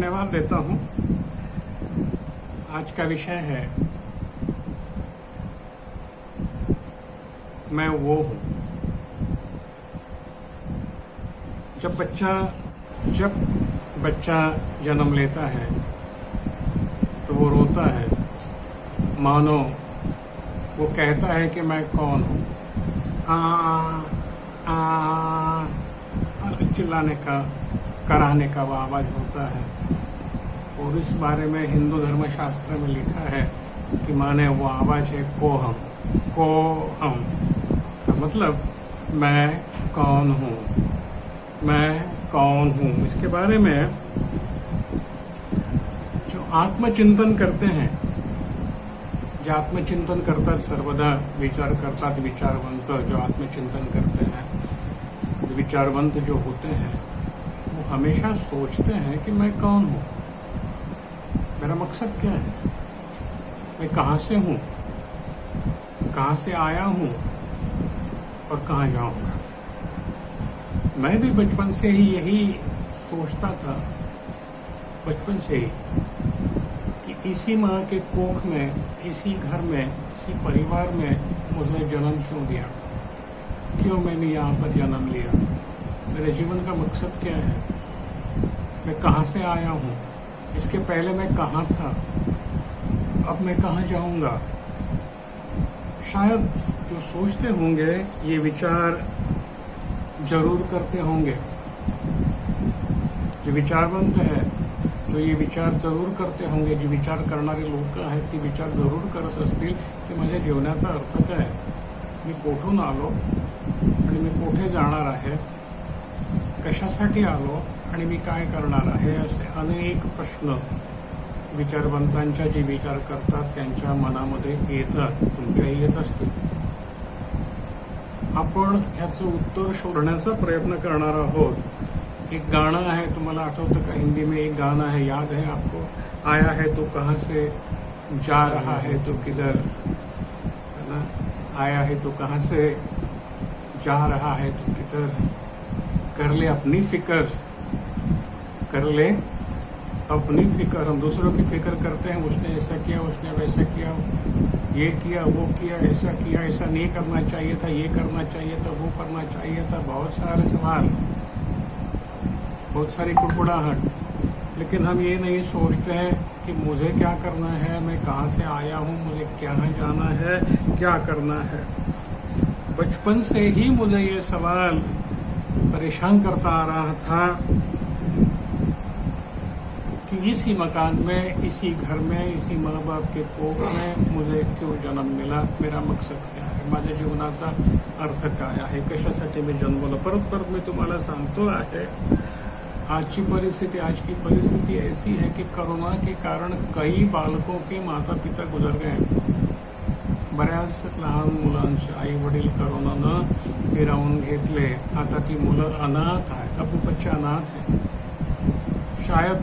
धन्यवाद देता हूँ। आज का विषय है मैं वो हूँ। जब बच्चा जन्म लेता है तो वो रोता है, मानो वो कहता है कि मैं कौन हूँ। चिल्लाने का, कराहने का वो आवाज होता है। और इस बारे में हिंदू धर्मशास्त्र में लिखा है कि माने वो आवाज है कोहम। मतलब मैं कौन हूँ, मैं कौन हूँ। इसके बारे में जो आत्मचिंतन करते हैं, जो आत्मचिंतन करता सर्वदा विचार करतात विचारवंत, जो आत्मचिंतन करते हैं, विचारवंत जो होते हैं, वो हमेशा सोचते हैं कि मैं कौन हूँ, मेरा मकसद क्या है, मैं कहाँ से हूँ, कहाँ से आया हूँ और कहाँ जाऊँगा। मैं भी बचपन से ही यही सोचता था, बचपन से ही, कि इसी माँ के कोख में, इसी घर में, इसी परिवार में मुझे जन्म क्यों दिया, क्यों मैंने यहाँ पर जन्म लिया, मेरे जीवन का मकसद क्या है, मैं कहाँ से आया हूँ, इसके पहले मैं कहाँ था, अब मैं कहाँ जाऊँगा। शायद जो सोचते होंगे ये विचार जरूर करते होंगे, जो विचारवंत है, जो ये विचार जरूर करते होंगे, जे विचार करणारे लोक आहेत ते विचार जरूर करत असतील की माझ्या जीवनाचा अर्थ काय, मी कोठून आलो आणि मी कोठे जाणार आहे, कशासाठी आलो आणि मी काय करणार आहे, असे अनेक प्रश्न विचारवंतांच्या जे विचार करतात त्यांच्या मनामध्ये येतात, तुमच्याही येत असतील। आपण ह्याचं उत्तर शोधण्याचा प्रयत्न करणार आहोत। एक गाणं आहे, तुम्हाला आठवतं का, हिंदी में एक गाना है, याद है आपको, आया है तो कहाँ से, जा रहा है तो किधर, है ना, आया है तो कहाँ से, जा रहा है तो किधर, कर ले अपनी फिक्र, कर ले अपनी फिक्र। हम दूसरों की फिक्र करते हैं, उसने ऐसा किया, उसने वैसा किया, ये किया, वो किया, ऐसा नहीं करना चाहिए था, ये करना चाहिए था, वो करना चाहिए था, बहुत सारे सवाल, बहुत सारी कुड़कुड़ाहट। लेकिन हम ये नहीं सोचते हैं कि मुझे क्या करना है, मैं कहाँ से आया हूँ, मुझे कहाँ जाना है, क्या करना है। बचपन से ही मुझे ये सवाल परेशान करता आ रहा था कि इसी मकान में, इसी घर में, इसी माँ बाप के कोख में मुझे क्यों जन्म मिला, मेरा मकसद क्या आहे, माझ्या जीवनाचा अर्थ काय आहे, कशासाठी मी जन्मलो। परत मी तुम्हाला सांगतो आहे, आज की परिस्थिति ऐसी है कि कोरोना के कारण कई बालकों के माता पिता गुजर गए। बऱ्याच लहान मुलांचे आई वडील कोरोनानं हिरावून घेतले। आता ती मुलं अनाथ आहे, अब बच्चे अनाथ है। शायद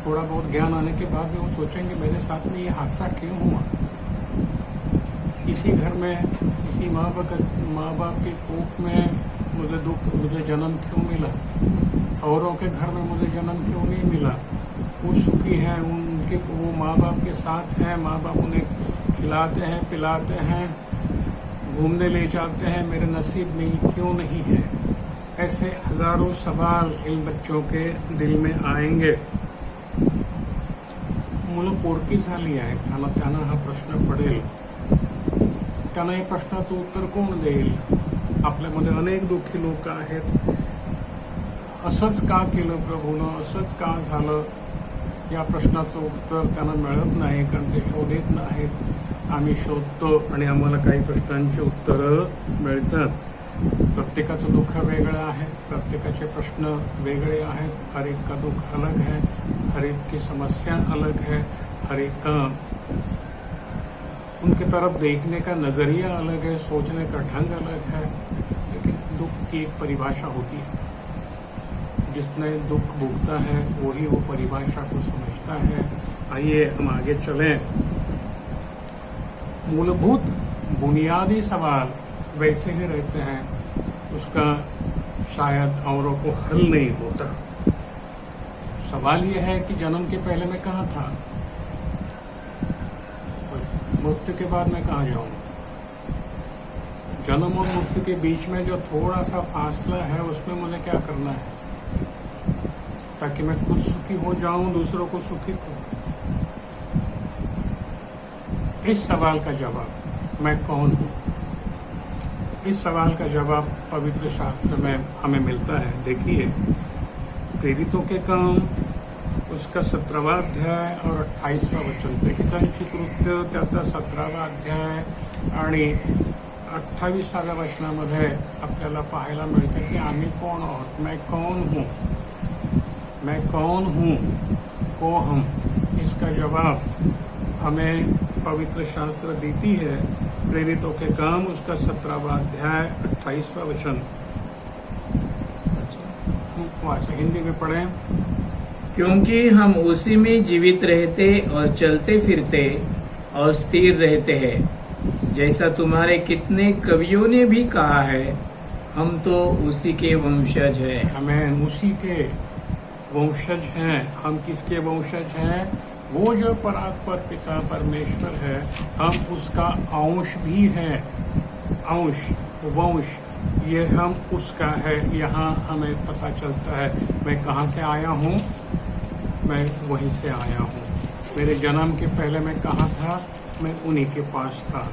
थोड़ा बहुत ज्ञान आने के बाद में वो सोचेंगे मेरे साथ में ये हादसा क्यों हुआ, इसी घर में, इसी माँ बाप के कोख में मुझे जन्म क्यों मिला, औरों के घर में मुझे जन्म क्यों नहीं मिला। वो सुखी हैं, उनके वो माँ बाप के साथ हैं, माँ बाप उन्हें खिलाते हैं, पिलाते हैं, घूमने ले जाते हैं, मेरे नसीब में क्यों नहीं है। ऐसे हजारों सवाल इन बच्चों के दिल में आएंगे। मुलं पोरकी झाली आहेत, त्यांना हा प्रश्न पडेल, त्यांना या प्रश्नाचं उत्तर कोण देईल। आपल्यामध्ये अनेक दुःखी लोक आहेत। असंच का केलं प्रभूनं, असंच का झालं, या प्रश्नाचं उत्तर त्यांना मिळत नाही, कारण ते शोधित नाहीत। आम्ही शोधतो आणि आम्हाला काही प्रश्नांची उत्तरं मिळतात। प्रत्येकाचं दुःख वेगळं आहे, प्रत्येकाचे प्रश्न वेगळे आहेत, हर एक का दुख अलग है, हर एक की समस्या अलग है, हर एक का उनके तरफ देखने का नज़रिया अलग है, सोचने का ढंग अलग है। लेकिन दुख की एक परिभाषा होती है, जिसने दुख भोगता है वही वो परिभाषा को समझता है। आइए हम आगे चलें। मूलभूत बुनियादी सवाल वैसे ही रहते हैं, उसका शायद औरों को हल नहीं होता। सवाल यह है कि जन्म के पहले मैं कहाँ था, मृत्यु के बाद मैं कहाँ जाऊंगा। जन्म और मृत्यु के बीच में जो थोड़ा सा फासला है उसमें मुझे क्या करना है, ताकि मैं खुद सुखी हो जाऊं, दूसरों को सुखी करूं। इस सवाल का जवाब मैं कौन हूं, इस सवाल का जवाब पवित्र शास्त्र में हमें मिलता है। देखिए, प्रेरितों के काम उसका 17वां अध्याय और 28वां वचन, प्रेरितांची कृत्य त्याचा 17वां अध्याय आणि 28व्या वचनामध्ये आपल्याला पाहायला मिळतं की आम्ही कोण आहोत, मैं कौन हूँ, मैं कौन हूँ, को हम। इसका जवाब हमें पवित्र शास्त्र देती है। प्रेरितों के काम उसका 17वां अध्याय 28वां वचन। अच्छा, हिंदी में पढ़ें। क्योंकि हम उसी में जीवित रहते और चलते फिरते और स्थिर रहते हैं, जैसा तुम्हारे कितने कवियों ने भी कहा है, हम तो उसी के वंशज हैं। हमें उसी के वंशज हैं। हम किसके वंशज हैं? वो जो परात्पर पिता परमेश्वर है, हम उसका अंश भी हैं। अंश, वंश, ये हम उसका है। यहाँ हमें पता चलता है मैं कहाँ से आया हूँ, मैं वहीं से आया हूँ। मेरे जन्म के पहले मैं कहाँ था, मैं उन्हीं के पास था।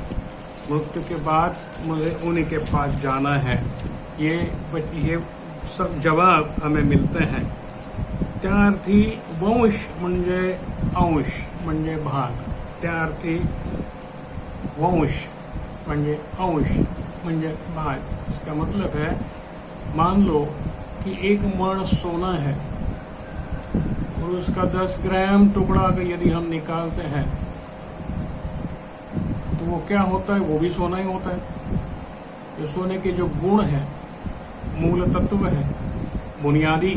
मृत्यु के बाद मुझे उन्हीं के पास जाना है। ये सब जवाब हमें मिलते हैं। त्या अर्थी वंश म्हणजे अंश म्हणजे भाग, त्या अर्थी वंश म्हणजे अंश म्हणजे भाग। इसका मतलब है, मान लो कि एक मण सोना है और उसका 10 ग्राम टुकड़ा अगर यदि हम निकालते हैं तो वो क्या होता है, वो भी सोना ही होता है। जो सोने के जो गुण है, मूल तत्व है, बुनियादी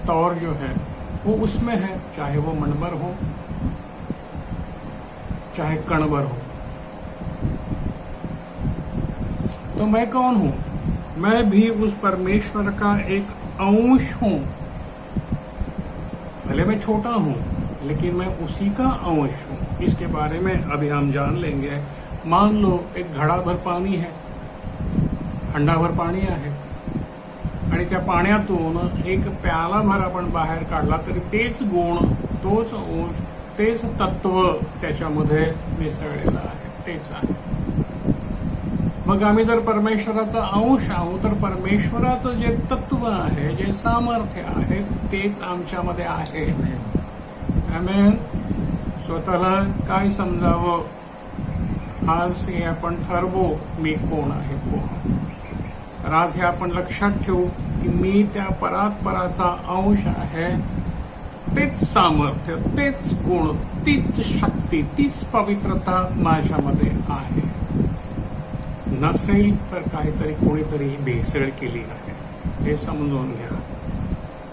तौर जो है वो उसमें है, चाहे वो मणभर हो चाहे कणभर हो। तो मैं कौन हूं? मैं भी उस परमेश्वर का एक अंश हूं। भले मैं छोटा हूं, लेकिन मैं उसी का अंश हूं। इसके बारे में अभी हम जान लेंगे। मान लो एक घड़ा भर पाणी है, हंडा भर पाणी आहे आणि त्या पाण्यातून एक प्यालाभर आपण बाहेर काढला तरी तेच गुण, तोच अंश, तेच तत्व त्याच्यामध्ये मिसळलेलं आहे, तेच आहे। मग आम्ही जर परमेश्वराचा अंश आहोत तर परमेश्वराचं जे तत्व आहे, जे सामर्थ्य आहे, तेच आमच्यामध्ये आहे। आमेन। स्वतःला काय समजावं, आज हे आपण ठरवू, मी कोण आहे, कोण। तर आज हे आपण लक्षात ठेवू की मी त्या परात्पराचा अंश आहे। तेच सामर्थ्य, तेच गुण, तीच शक्ती, तीच पवित्रता माझ्यामध्ये आहे। नसेल तर काहीतरी कोणीतरी भेसळ केली आहे, हे समजून घ्या।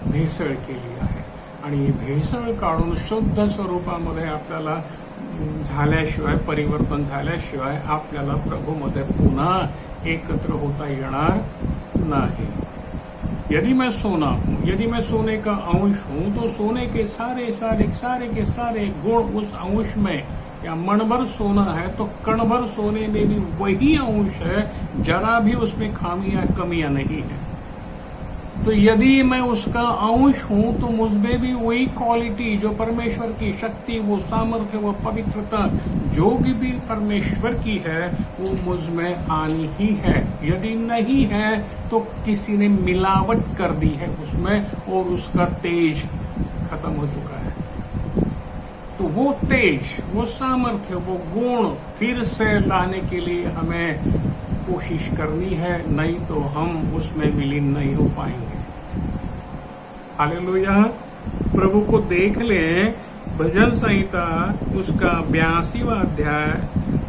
भेसळ केली आहे आणि भेसळ काढून शुद्ध स्वरूपामध्ये आपल्याला झाल्याशिवाय, परिवर्तन झाल्याशिवाय आपल्याला प्रभूमध्ये पुन्हा एकत्र होता येणार नहीं। यदि मैं सोना हूं, यदि मैं सोने का अंश हूं, तो सोने के सारे के सारे गुण उस अंश में, या मणभर सोना है तो कणभर सोने में भी वही अंश है, जरा भी उसमें खामियां कमियां नहीं है। तो यदि मैं उसका अंश हूं तो मुझमें भी वही क्वालिटी, जो परमेश्वर की शक्ति, वो सामर्थ्य, वो पवित्रता जो भी परमेश्वर की है, वो मुझमें आनी ही है। यदि नहीं है तो किसी ने मिलावट कर दी है उसमें और उसका तेज खत्म हो चुका है। तो वो तेज, वो सामर्थ्य, वो गुण फिर से लाने के लिए हमें कोशिश करनी है, नहीं तो हम उसमें विलीन नहीं हो पाएंगे। हालेलुया। प्रभु को देख लें। भजन संहिता उसका 82वां अध्याय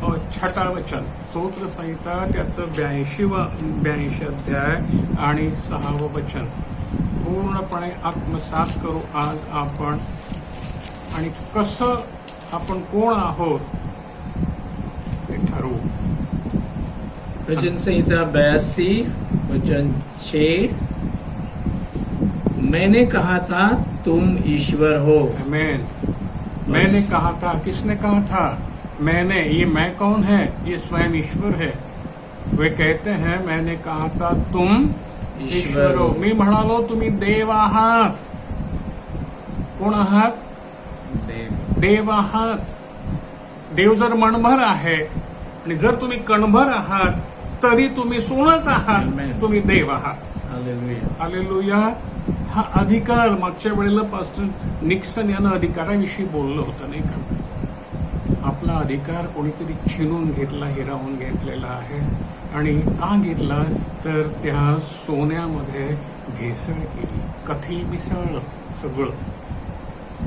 और 6ठा वचन, स्तोत्र संहिता त्याचं 82 अध्याय आणि 6वं वचन पूर्णपणे आत्मसात करू आज आपण। आणि कसं आपण कोण आहोत ते ठरवू। भजन संहिता 82 वचन 6, मैंने कहा था तुम ईश्वर हो। आमीन। मैंने कहा था, किसने कहा था? मैंने, ये मैं कौन है? ये स्वयं ईश्वर है। वे कहते हैं मैंने कहा था तुम ईश्वर हो। मी म्हणालो तुम्ही देव आहात. कोण आहात? देव आहात. देव जर मनभर आहे आणि जर तुम्ही कणभर आहात तरी तुम्ही सोनच आहात. Amen. तुम्ही देव आहात. हालेलुया. हालेलुया. हा अधिकार मागच्या वेळेला पास्टर निक्सन यानं अधिकाराविषयी बोललं होतं, नाही का? आपला अधिकार कोणीतरी छिनून घेतला, हिरावून घेतलेला आहे. आणि का घेतला? तर त्या सोन्यामध्ये भेसळ केली, कथील मिसळलं सगळं.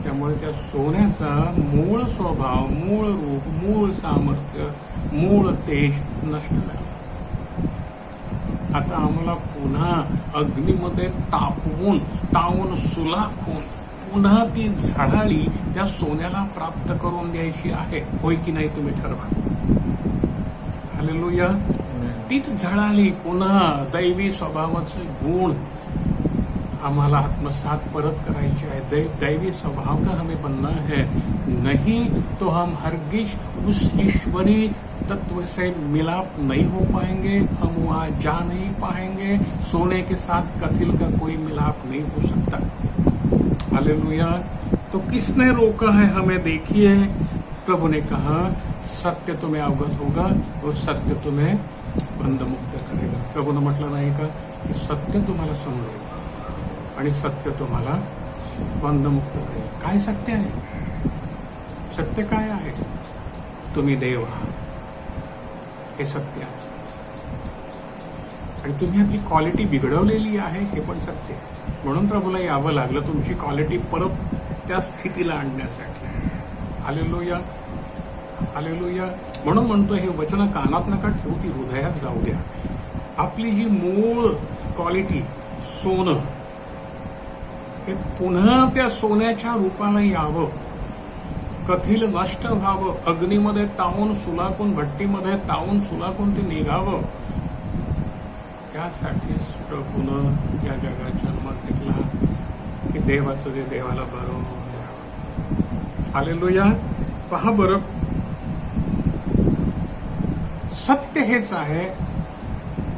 त्यामुळे त्या सोन्याचा मूळ स्वभाव, मूळ रूप, मूळ सामर्थ्य, मूळ तेज नष्ट झालं. आता आम्हाला पुन्हा अग्नीमध्ये तावून सुलाखून पुन्हा ती झळाळी त्या सोन्याला प्राप्त करून द्यायची आहे. होय की नाही? तुम्ही ठरवा. हालेलुया. तीच झळाळी पुन्हा दैवी स्वभावाचे गुण आम्हाला आत्मसात परत करायचे आहे. दैवी स्वभाव का हमें बनना है, नहीं तो हम हरगिज उस ईश्वरी तत्व से मिलाप नहीं हो पाएंगे. हम वहां जा नहीं पाएंगे. सोने के साथ कथिल का कोई मिलाप नहीं हो सकता. हालेलुया. तो किसने रोका है हमें? देखिए, प्रभु ने कहा सत्य तुम्हें अवगत होगा और सत्य तुम्हें बंधमुक्त करेगा. प्रभूने म्हटलं नाही का की सत्य तुम्हाला समजेल आणि सत्य तुम्हाला बंधमुक्त करेल. काय सत्य आहे? सत्य काय आहे? तुम्ही देव आहात, हे सत्य आहे. आणि तुम्ही आपली क्वालिटी बिघडवलेली आहे, हे पण सत्य आहे. म्हणून प्रभूला यावं लागलं तुमची क्वालिटी परत त्या स्थितीला आणण्यासाठी. हालेलुया. हालेलुया. म्हणून म्हणतो हे वचन कानात नका ठेवू, ती हृदयात जाऊ द्या. आपली जी मूळ क्वालिटी सोनं, हे पुन्हा त्या सोन्याच्या रूपाला यावं, कथिल नष्ट व्हावं, अग्नीमध्ये तावून सुलाकून, भट्टीमध्ये तावून सुलाकून ते निघावं. त्यासाठीच प्रभूनं या जगात जन्म घेतला की देवाचं जे देवाला बरं द्यावं. हालेलुया. पहा बरं, सत्य हेच आहे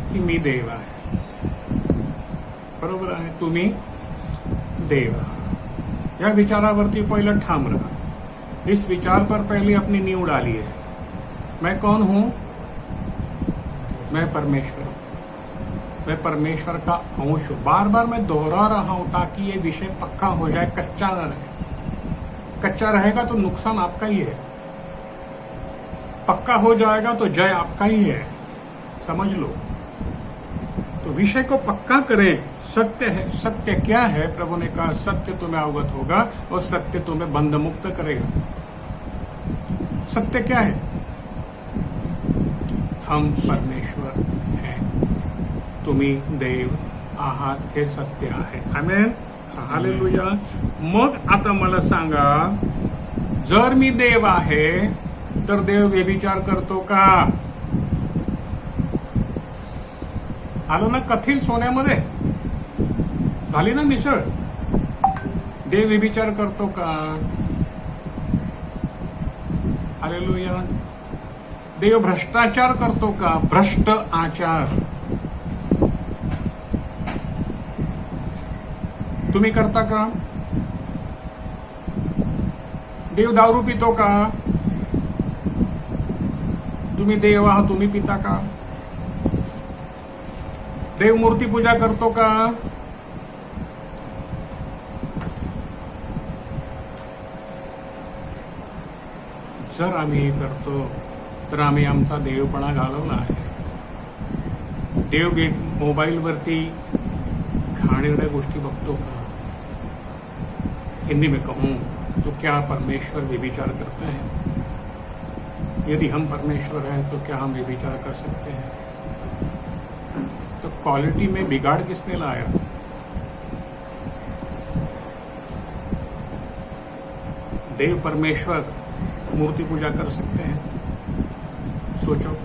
की मी देव आहे. बरोबर आहे. तुम्ही देव आहात. या विचारावरती पहिलं ठाम रहा. इस विचार पर पहले अपनी नींव डालिए. मैं कौन हूं? मैं परमेश्वर हूं. मैं परमेश्वर का अंश हूं. बार बार मैं दोहरा रहा हूं ताकि ये विषय पक्का हो जाए, कच्चा न रहे. कच्चा रहेगा तो नुकसान आपका ही है, पक्का हो जाएगा तो जय आपका ही है. समझ लो. तो विषय को पक्का करें. सत्य है. सत्य क्या है? प्रभु ने कहा सत्य तुम्हें अवगत होगा और सत्य तुम्हें बंधमुक्त करेगा. सत्य क्या है? हम परमेश्वर हैं, तुम्ही देव आहात, हे सत्य आहे. आमेन. हालेलुया. मग आता मला सांगा, जर मी देव आहे तर देव व्यभिचार करतो का? आलं ना कथिल सोन्यामध्ये, झाली ना मिसळ. देव व्यभिचार करतो का? हालेलुया. देव भ्रष्टाचार करतो का? भ्रष्ट आचार तुम्ही करता का? देव दारू पितो का? तुम्ही देव आहात, तुम्ही पिता का? देव मूर्ती पूजा करतो का? जर आम्ही हे करतो तर आम्ही आमचा देवपणा घालवला आहे. देव मोबाईलवरती घाणेरड्या गोष्टी बघतो का? हिंदी में कहूं तो क्या परमेश्वर व्यभिचार करते हैं? यदि हम परमेश्वर हैं तो क्या हम व्यभिचार कर सकते हैं? तो क्वालिटी में बिगाड़ किसने लाया? देव परमेश्वर मूर्ति पूजा कर सकते हैं? सोचो,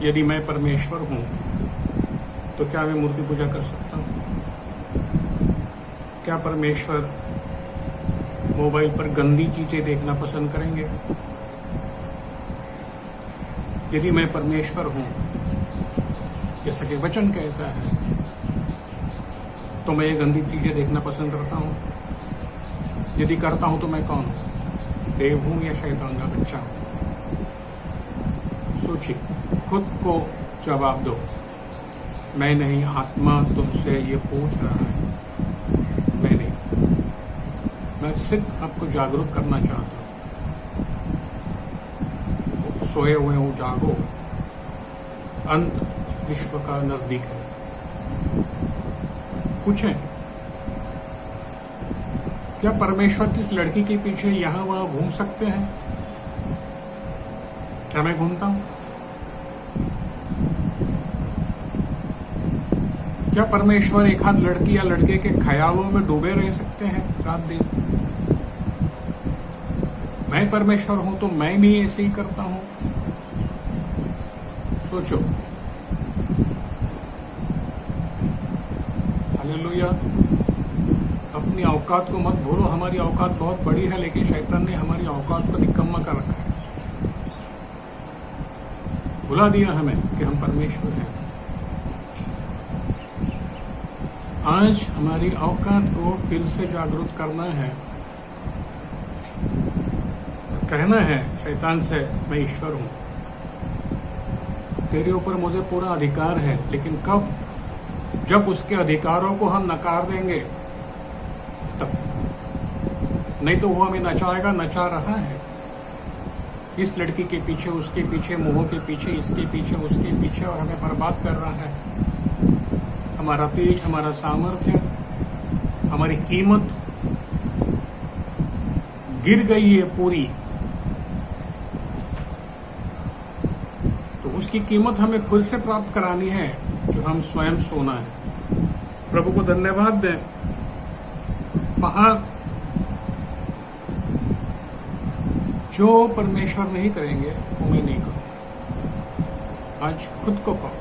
यदि मैं परमेश्वर हूं तो क्या मैं मूर्ति पूजा कर सकता हूं? क्या परमेश्वर मोबाइल पर गंदी चीजें देखना पसंद करेंगे? यदि मैं परमेश्वर हूं, जैसा कि वचन कहता है, तो मैं ये गंदी चीजें देखना पसंद करता हूं? यदि करता हूं तो मैं कौन हूं? देव हूं या शैतान का बच्चा हूं? सोचिए, खुद को जवाब दो। मैं नहीं, आत्मा तुमसे ये पूछ रहा है। मैं नहीं, मैं सिर्फ आपको जागरूक करना चाहता हूं। सोए हुए हो, जागो। अंत विश्व का नजदीक है। पूछें, क्या परमेश्वर किस लड़की के पीछे यहां वहां घूम सकते हैं? क्या मैं घूमता हूं? क्या परमेश्वर एक हाथ लड़की या लड़के के ख्यालों में डूबे रह सकते हैं रात दिन? मैं परमेश्वर हूं तो मैं भी ऐसे ही करता हूं। सोचो। हालेलुया। अपनी औकात को मत भूलो। हमारी औकात बहुत बड़ी है, लेकिन शैतान ने हमारी औकात को निकम्मा कर रखा है। भुला दिया हमें कि हम परमेश्वर हैं। आज हमारी औकात को फिर से जागरूक करना है। कहना है शैतान से, मैं ईश्वर हूं, तेरे ऊपर मुझे पूरा अधिकार है। लेकिन कब? जब उसके अधिकारों को हम नकार देंगे तब। नहीं तो वो हमें नचाएगा, नचा रहा है। इस लड़की के पीछे, उसके पीछे, मुंहों के पीछे, इसके पीछे, उसके पीछे, और हमें बर्बाद कर रहा है। हमारा तेज, हमारा सामर्थ्य, हमारी कीमत गिर गई है पूरी। तो उसकी कीमत हमें खुद से प्राप्त करानी है, जो हम स्वयं सोना है। प्रभु को धन्यवाद दें। जो परमेश्वर नहीं करेंगे वो मैं नहीं करूंगा। आज खुद को कहो,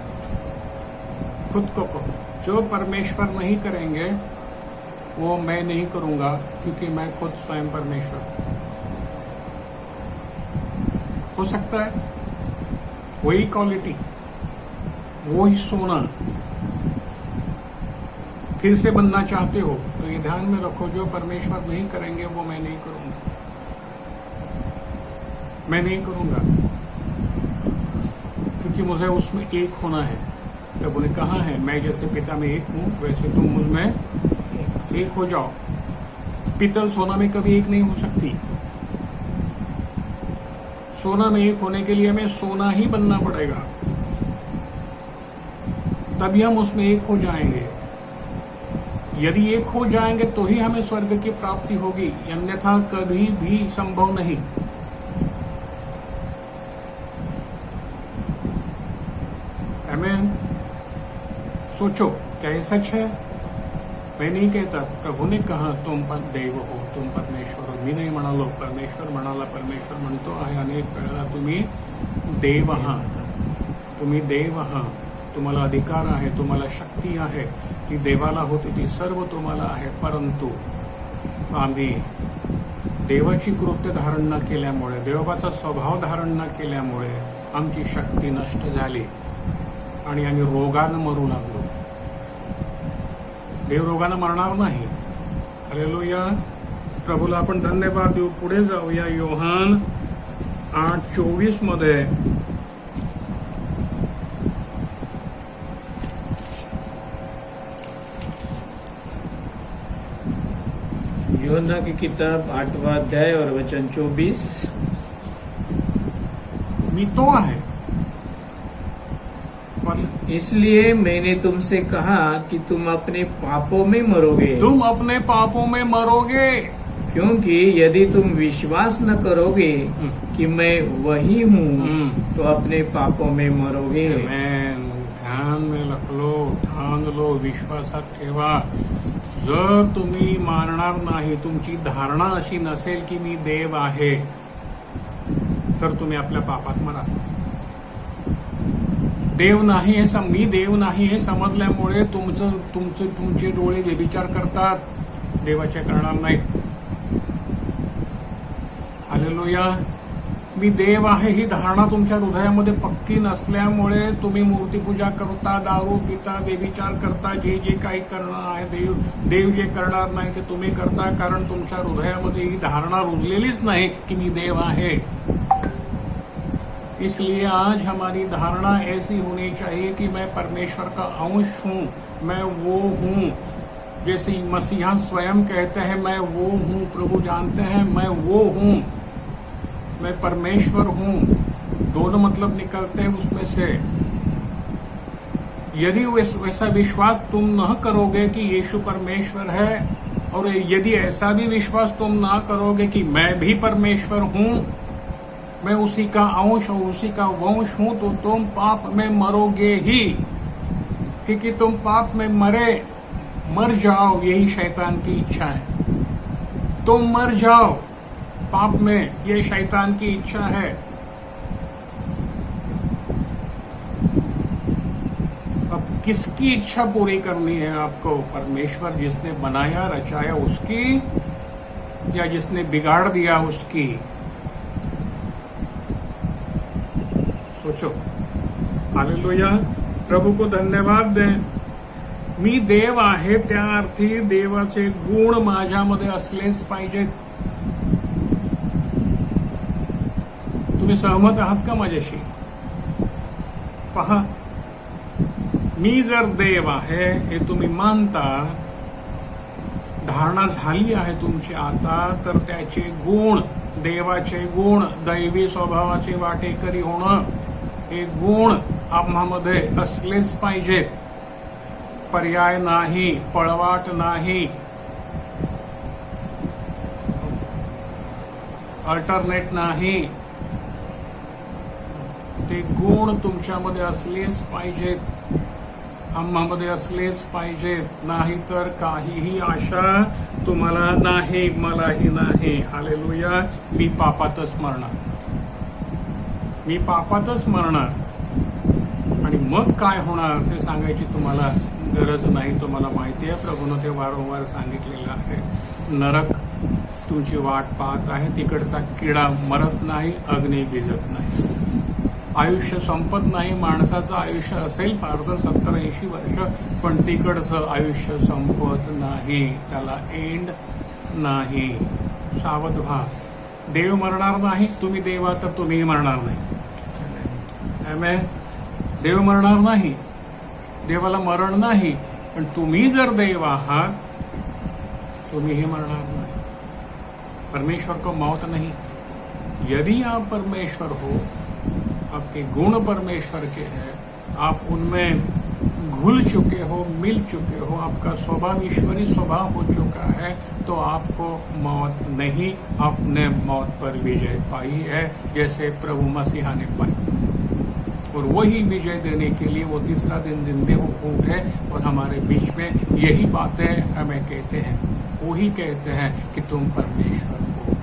खुद को कहो, जो परमेश्वर नहीं करेंगे वो मैं नहीं करूंगा, क्योंकि मैं खुद स्वयं परमेश्वर हूं। हो सकता है वही क्वालिटी, वो ही सोना फिर से बनना चाहते हो तो ये ध्यान में रखो, जो परमेश्वर नहीं करेंगे वो मैं नहीं करूंगा। मैं नहीं करूंगा, क्योंकि मुझे उसमें एक होना है। प्रभु ने कहा है, मैं जैसे पिता में एक हूं, वैसे तुम मुझ में एक हो जाओ। पीतल सोना में कभी एक नहीं हो सकती। सोना में एक होने के लिए हमें सोना ही बनना पड़ेगा, तभी हम उसमें एक हो जाएंगे। यदि एक हो जाएंगे तो ही हमें स्वर्ग की प्राप्ति होगी, अन्यथा कभी भी संभव नहीं। आमीन। सोचो, क्या ये सच है? मैं नहीं कहता, प्रभु ने कहा तुम देव हो, तुम परमेश्वर हो। मी नाही म्हणालो, परमेश्वर म्हणाला। परमेश्वर म्हणतो आहे अनेक वेळेला, तुम्ही देव आहात, तुम्ही देव आहात, तुम्हाला अधिकार आहे, तुम्हाला शक्ती आहे, ती देवाला होती, ती सर्व तुम्हाला आहे। परंतु आम्ही देवाची कृत्य धारण न केल्यामुळे, देवाचा स्वभाव धारण न केल्यामुळे आमची शक्ती नष्ट झाली आणि आम्ही रोगानं मरू लागलो। देव रोगानं मरणार नाही। हालेलुया। प्रभूला आपण धन्यवाद देऊ। पुढे जाऊया योहान 8:24 मध्ये। यूहन्ना की किताब 8वां अध्याय और वचन 24। मी तो आहे। इसलिए मैंने तुमसे कहा कि तुम अपने पापों में मरोगे। तुम अपने पापों में मरोगे, क्योंकि यदि तुम विश्वास न करोगे कि मैं वही हूँ तो अपने पापों में मरोगे। ध्यान में रख लो, ठान लो, विश्वासात ठेवा। जर तुम्ही मानणार नाही, तुमची धारणा अशी नसेल की मी देव आहे, तर तुम्ही आपल्या पापात मरा। देव नाही हे मी देव नाही हे समजल्यामुळे तुमचे डोळे व्यभिचार करतात, देवाचे करणार नाहीत. हालेलुया. मी देव आहे ही धारणा तुमच्या हृदयामध्ये पक्की नसल्यामुळे तुम्ही मूर्तीपूजा करता, दारू पिता, व्यभिचार करता, जे जे काही करणार आहे देव जे करणार नाही ते तुम्ही करता, कारण तुमच्या हृदयामध्ये ही धारणा रुजलेलीच नाही की मी देव आहे. इसलिए आज हमारी धारणा ऐसी होनी चाहिए कि मैं परमेश्वर का अंश हूं, मैं वो हूं. जैसे मसीहा स्वयं कहते हैं मैं वो हूं, प्रभु जानते हैं मैं वो हूं, मैं परमेश्वर हूं. दोनों मतलब निकलते हैं उसमें से. यदि वैसा विश्वास तुम न करोगे कि यीशु परमेश्वर है, और यदि ऐसा भी विश्वास तुम ना करोगे कि मैं भी परमेश्वर हूं, मैं उसी का अंश और उसी का वंश हूं, तो तुम पाप में मरोगे ही. क्योंकि तुम पाप में मर जाओ, यही शैतान की इच्छा है. तुम मर जाओ पाप में, ये शैतान की इच्छा है. अब किसकी इच्छा पूरी करनी है आपको? परमेश्वर जिसने बनाया रचाया उसकी, या जिसने बिगाड़ दिया उसकी? सोचो. हालेलुया. प्रभु को धन्यवाद दें. मी देव आहे त्या अर्थी देवाचे गुण माझ्यामध्ये असलेच पाहिजेत. तुम्ही सहमत आहात का माझ्याशी? पहा, मी जर देव आहे हे तुम्ही मानता, धारणा झाली आहे तुमची आता, तर त्याचे गुण, देवाचे गुण, दैवी स्वभावाचे वाटेकरी होणं, हे गुण आम्हामध्ये असलेच पाहिजेत. पर्याय नाही, पळवाट नाही, अल्टरनेट नाही. ते गुण तुमच्यामध्ये असलेच पाहिजेत, आम्हामध्ये असलेच पाहिजेत. नाहीतर काहीही आशा तुम्हाला नाही, मलाही नाही. हालेलुया. मी पापातच मरणार, मी पापातच मरणार. आणि मग काय होणार ते सांगायची तुम्हाला गरज नाही, तुम्हाला माहिती आहे. प्रभूनं ते वारंवार सांगितलेलं आहे. नरक तुमची वाट पाहत आहे, तिकडचा किडा मरत नाही, अग्नी भिजत नाही. आयुष्य संपत नाही. माणसाचं आयुष्य असेल फार तर 70-80 वर्ष, पण तिकडचं आयुष्य संपत नाही, त्याला एंड नाही. सावध व्हा. देव मरणार नाही. तुम्ही देवा तर तुम्हीही मरणार नाही. आमेन. देव मरणार नाही, देवाला मरण नाही. पण तुम्ही जर देव आहात, तुम्हीही मरणार नाही. परमेश्वर को मौत नहीं. यदि आप परमेश्वर हो, आपके गुण परमेश्वर के हैं, आप उनमें घुल चुके हो, मिल चुके हो, आपका स्वभाव ईश्वरी स्वभाव हो चुका है, तो आपको मौत नहीं, आपने मौत पर विजय पाई है, जैसे प्रभु मसीहा ने पाई. और वही विजय देने के लिए वो तीसरा दिन जिंदे उठे और हमारे बीच में यही बातें हमें कहते हैं. वही कहते हैं कि तुम परमेश्वर हो,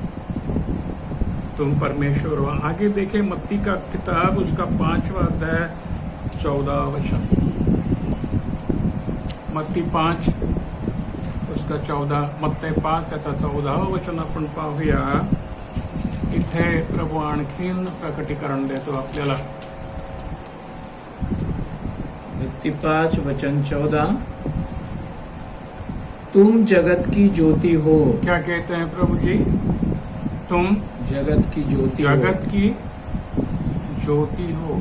तुम परमेश्वर हो. आगे देखें मत्ती का किताब, उसका 5वां अध्याय 14 वचन. मत्ती 5 उसका 14, मत्ती 5 त्याचा 14 वचन आपण पाहूया. इथे प्रभू आणखीन प्रकटीकरण देतो आपल्याला. मत्ती 5 वचन 14. तुम जगत की ज्योति हो. क्या कहते हैं प्रभु जी? तुम जगत की ज्योति हो. जगत की ज्योति हो.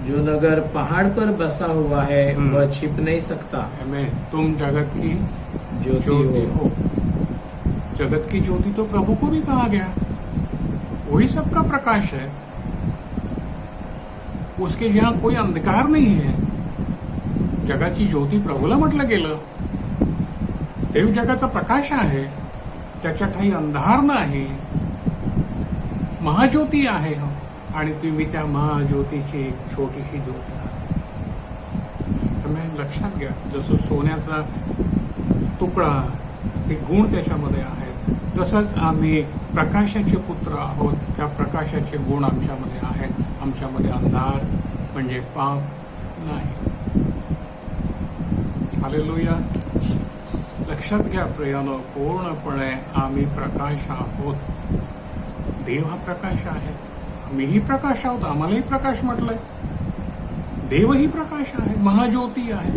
जो नगर पहाड़ पर बसा हुआ है वह छिप नहीं सकता. हमें तुम जगत की ज्योति हो. जगत की ज्योति तो प्रभु को भी कहा गया. वही सबका प्रकाश है. उसके जहां कोई अंधकार नहीं है. जगाची ज्योती प्रभूला म्हटलं गेलं. देव जगाचा प्रकाश आहे, त्याच्या काही अंधार नाही, महाज्योती आहे. आणि तुम्ही त्या महाज्योतीची एक छोटीशी ज्योत आहात. तुम्ही लक्षात घ्या, जसं सोन्याचा तुकडा, ते गुण त्याच्यामध्ये आहेत, तसंच आम्ही प्रकाशाचे पुत्र आहोत. त्या प्रकाशाचे गुण आमच्यामध्ये आहेत. आमच्यामध्ये अंधार म्हणजे पाप नाही. हालेलुया. लक्षात घ्या प्रियानो, पूर्णपणे आम्ही प्रकाश आहोत. देव हा प्रकाश आहे, आम्हीही प्रकाश आहोत, आम्हालाही प्रकाश म्हटलंय. देवही प्रकाश आहे, महाज्योती आहे.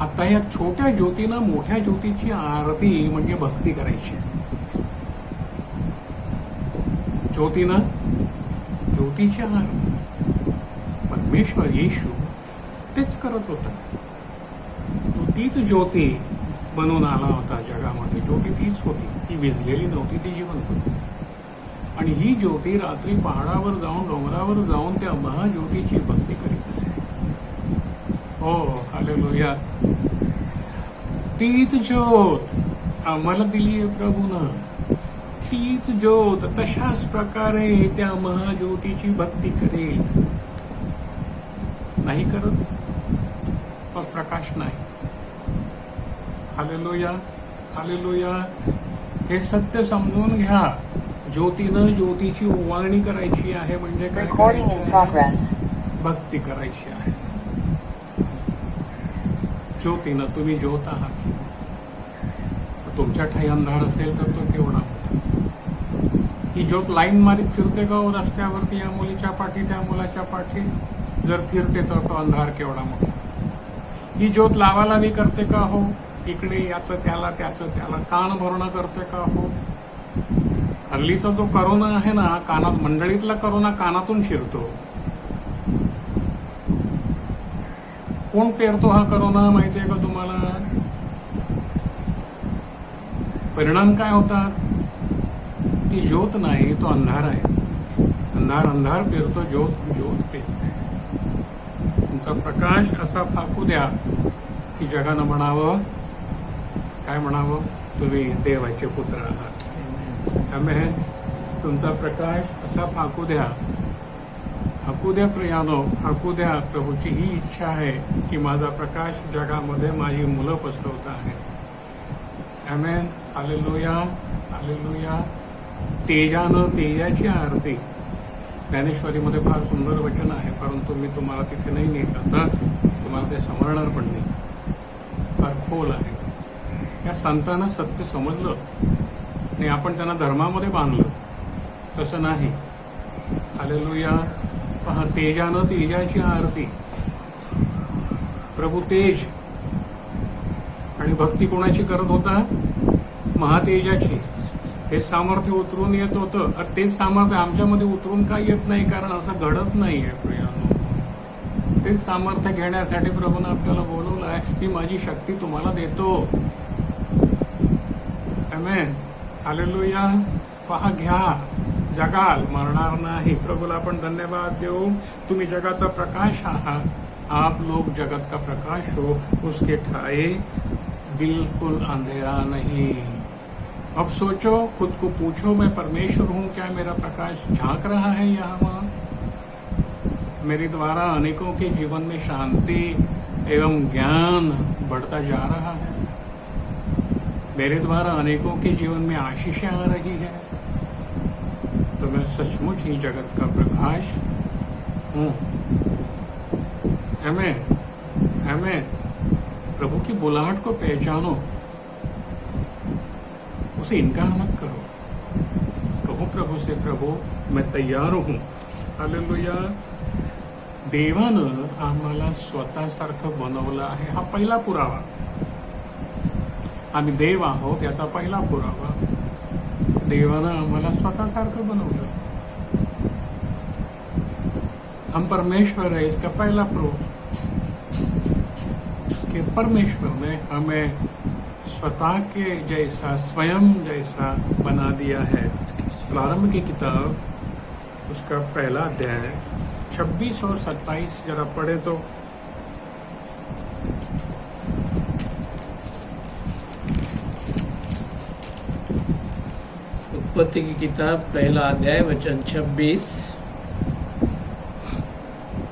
आता या छोट्या ज्योतीनं मोठ्या ज्योतीची आरती म्हणजे भक्ती करायची. ज्योतीनं ज्योतीची आरती. परमेश्वर येशू तेच करत होता. तो तीच ज्योती बनून आला होता जगामध्ये. ज्योती तीच होती, ती विझलेली नव्हती, ती जिवंत होती. आणि ही ज्योती रात्री पहाडावर जाऊन, डोंगरावर जाऊन त्या महाज्योतीची भक्ती करीत असे. हो, हालेलुया. तीच ज्योत आम्हाला दिली आहे प्रभूनं. तीच ज्योत तशाच प्रकारे त्या महाज्योतीची भक्ती करेल. नाही करत तो प्रकाश नाही. Hallelujah, hallelujah. हे सत्य समजून घ्या. ज्योतीनं ज्योतीची ओवाळणी करायची आहे म्हणजे काय करायचं? भक्ती करायची आहे. ज्योतीनं, तुम्ही ज्योत आहात. तुमच्या ठाई अंधार असेल तर तो केवढा मोठा. ही ज्योत लाईन मारीत फिरते का हो रस्त्यावरती? या मुलीच्या पाठी, त्या मुलाच्या पाठी जर फिरते तर तो अंधार केवढा मोठा. ही ज्योत लावालावी करते का हो? इकडे याचं त्याला, त्याचं त्याला कान भरणं करते का हो? हल्लीचा जो करोना आहे ना, कानात, मंडळीतला करोना कानातून शिरतो. कोण पेरतो हा करोना माहितीये का तुम्हाला? परिणाम काय होतात? ती ज्योत नाही, तो अंधार आहे. अंधार अंधार पेरतो, ज्योत ज्योत पेरते. तुमचा प्रकाश असा फाकू द्या की जगानं म्हणावं, काय म्हणावं? तुम्ही देवाचे पुत्र आहात. आमेन. तुमचा प्रकाश असा फाकू द्या. हाकू द्या प्रियानो, हाकू द्या. प्रभूची ही इच्छा आहे की माझा प्रकाश जगामध्ये माझी मुलं पसरवत आहेत. आमेन. Hallelujah, hallelujah. तेजानं तेजाची आरती. ज्ञानेश्वरीमध्ये फार सुंदर वचन आहे, परंतु मी तुम्हाला तिथे नाही नेत. आता तुम्हाला ते समजणार पण नाही. फार खोल आहे. या संतांना सत्य समजलं नाही, आपण त्यांना धर्मामध्ये बांधलं. तसं नाही. हालेलुया. पहा, तेजानं तेजाची आरती. प्रभू तेज. आणि भक्ती कोणाची करत होता? महातेजाची. ते सामर्थ्य उतरून येत होतं. तेच सामर्थ्य आमच्यामध्ये उतरून का येत नाही? कारण असं घडत नाहीये प्रियानो. तेच सामर्थ्य घेण्यासाठी प्रभूनं आपल्याला बोलवलं आहे की माझी शक्ती तुम्हाला देतो. आमेन. हालेलुया. पहा, घ्या, जगाल, मरणार नाही. प्रभूला आपण धन्यवाद देऊ. तुम्ही जगाचा प्रकाश आहात. आप लोग जगत का प्रकाश हो, उसके ठाए बिल्कुल अंधेरा नहीं. अब सोचो, खुद को पूछो, मैं परमेश्वर हूँ, क्या मेरा प्रकाश झांक रहा है यहाँ वहाँ? मेरे द्वारा अनेकों के जीवन में शांति एवं ज्ञान बढ़ता जा रहा है. मेरे द्वारा अनेकों के जीवन में आशीषें आ रही है. तो मैं सचमुच ही जगत का प्रकाश हूँ. आमेन, आमेन. प्रभु की बुलाहट को पहचानो, उसे इनकार मत करो. कहो प्रभु से, प्रभु मैं तैयार हूँ. हालेलुया. देवानं आम्हाला स्वतःसारखं बनवलं आहे. हा पहिला पुरावा. आम्ही देव आहोत याचा पहिला पुरावा. देवानं आम्हाला स्वतःसारखं बनवलं. हम परमेश्वर है, इसका पहला प्रूफ कि परमेश्वर ने हमें स्वतः के जैसा, स्वयं जैसा बना दिया है. प्रारंभ की किताब, उसका पहला अध्याय 26 और 27 जरा पढ़े तो. उत्पत्ति की किताब पहला अध्याय वचन 26.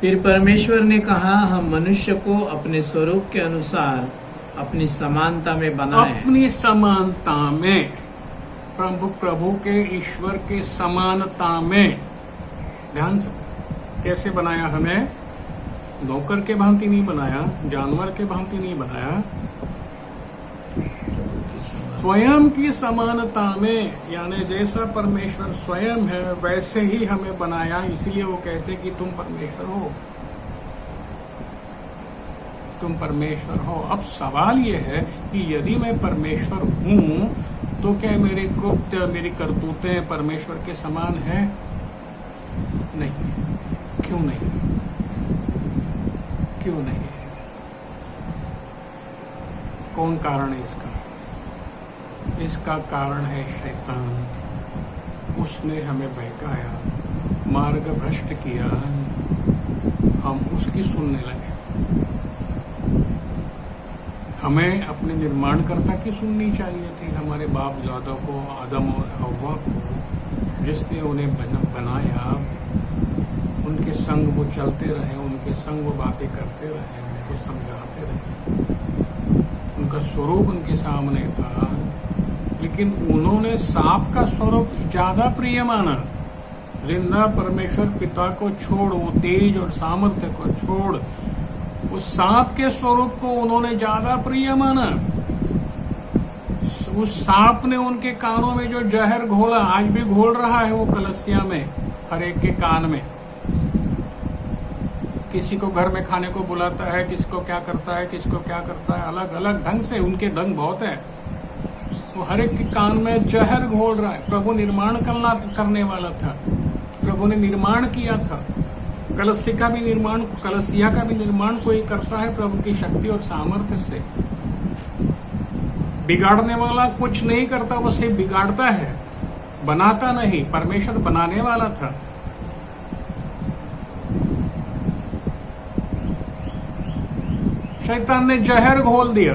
फिर परमेश्वर ने कहा, हम मनुष्य को अपने स्वरूप के अनुसार अपनी समानता में बनाए. अपनी समानता में. प्रभु के, ईश्वर के समानता में. ध्यान से, कैसे बनाया हमें? नौकर के भांति नहीं बनाया, जानवर के भांति नहीं बनाया. स्वयं की समानता में, यानी जैसा परमेश्वर स्वयं है वैसे ही हमें बनाया, इसलिए वो कहते कि तुम परमेश्वर हो, तुम परमेश्वर हो। अब सवाल ये है कि यदि मैं परमेश्वर हूं तो क्या मेरे कृत्य, मेरी करतूतें परमेश्वर के समान है? नहीं। क्यों नहीं? क्यों नहीं है? कौन कारण है इसका? इसका कारण है शैतान। उसने हमें बहकाया, मार्ग भ्रष्ट किया, हम उसकी सुनने लगे। हमें अपने निर्माणकर्ता की सुननी चाहिए थी, हमारे बाप दादा को, आदम और हव्वा को, जिसने उन्हें बनाया। उनके संग वो चलते रहे, उनके संग वो बातें करते रहे, उनको समझाते रहे, उनका स्वरूप उनके सामने था। लेकिन उन्होंने सांप का स्वरूप ज्यादा प्रिय माना। जिंदा परमेश्वर पिता को छोड़, वो तेज और सामर्थ्य को छोड़, उस सांप के स्वरूप को उन्होंने ज्यादा प्रिय माना। उस सांप ने उनके कानों में जो जहर घोला, आज भी घोल रहा है वो कलसिया में, हर एक के कान में। किसी को घर में खाने को बुलाता है, किसको क्या करता है, किसको क्या करता है, अलग अलग ढंग से, उनके ढंग बहुत है। वो हर एक के कान में जहर घोल रहा है। प्रभु निर्माण करने वाला था, प्रभु ने निर्माण किया था। कलसिया का भी निर्माण कोई करता है प्रभु की शक्ति और सामर्थ्य से। बिगाड़ने वाला कुछ नहीं करता, वो सिर्फ बिगाड़ता है, बनाता नहीं। परमेश्वर बनाने वाला था। शैतान ने जहर घोल दिया,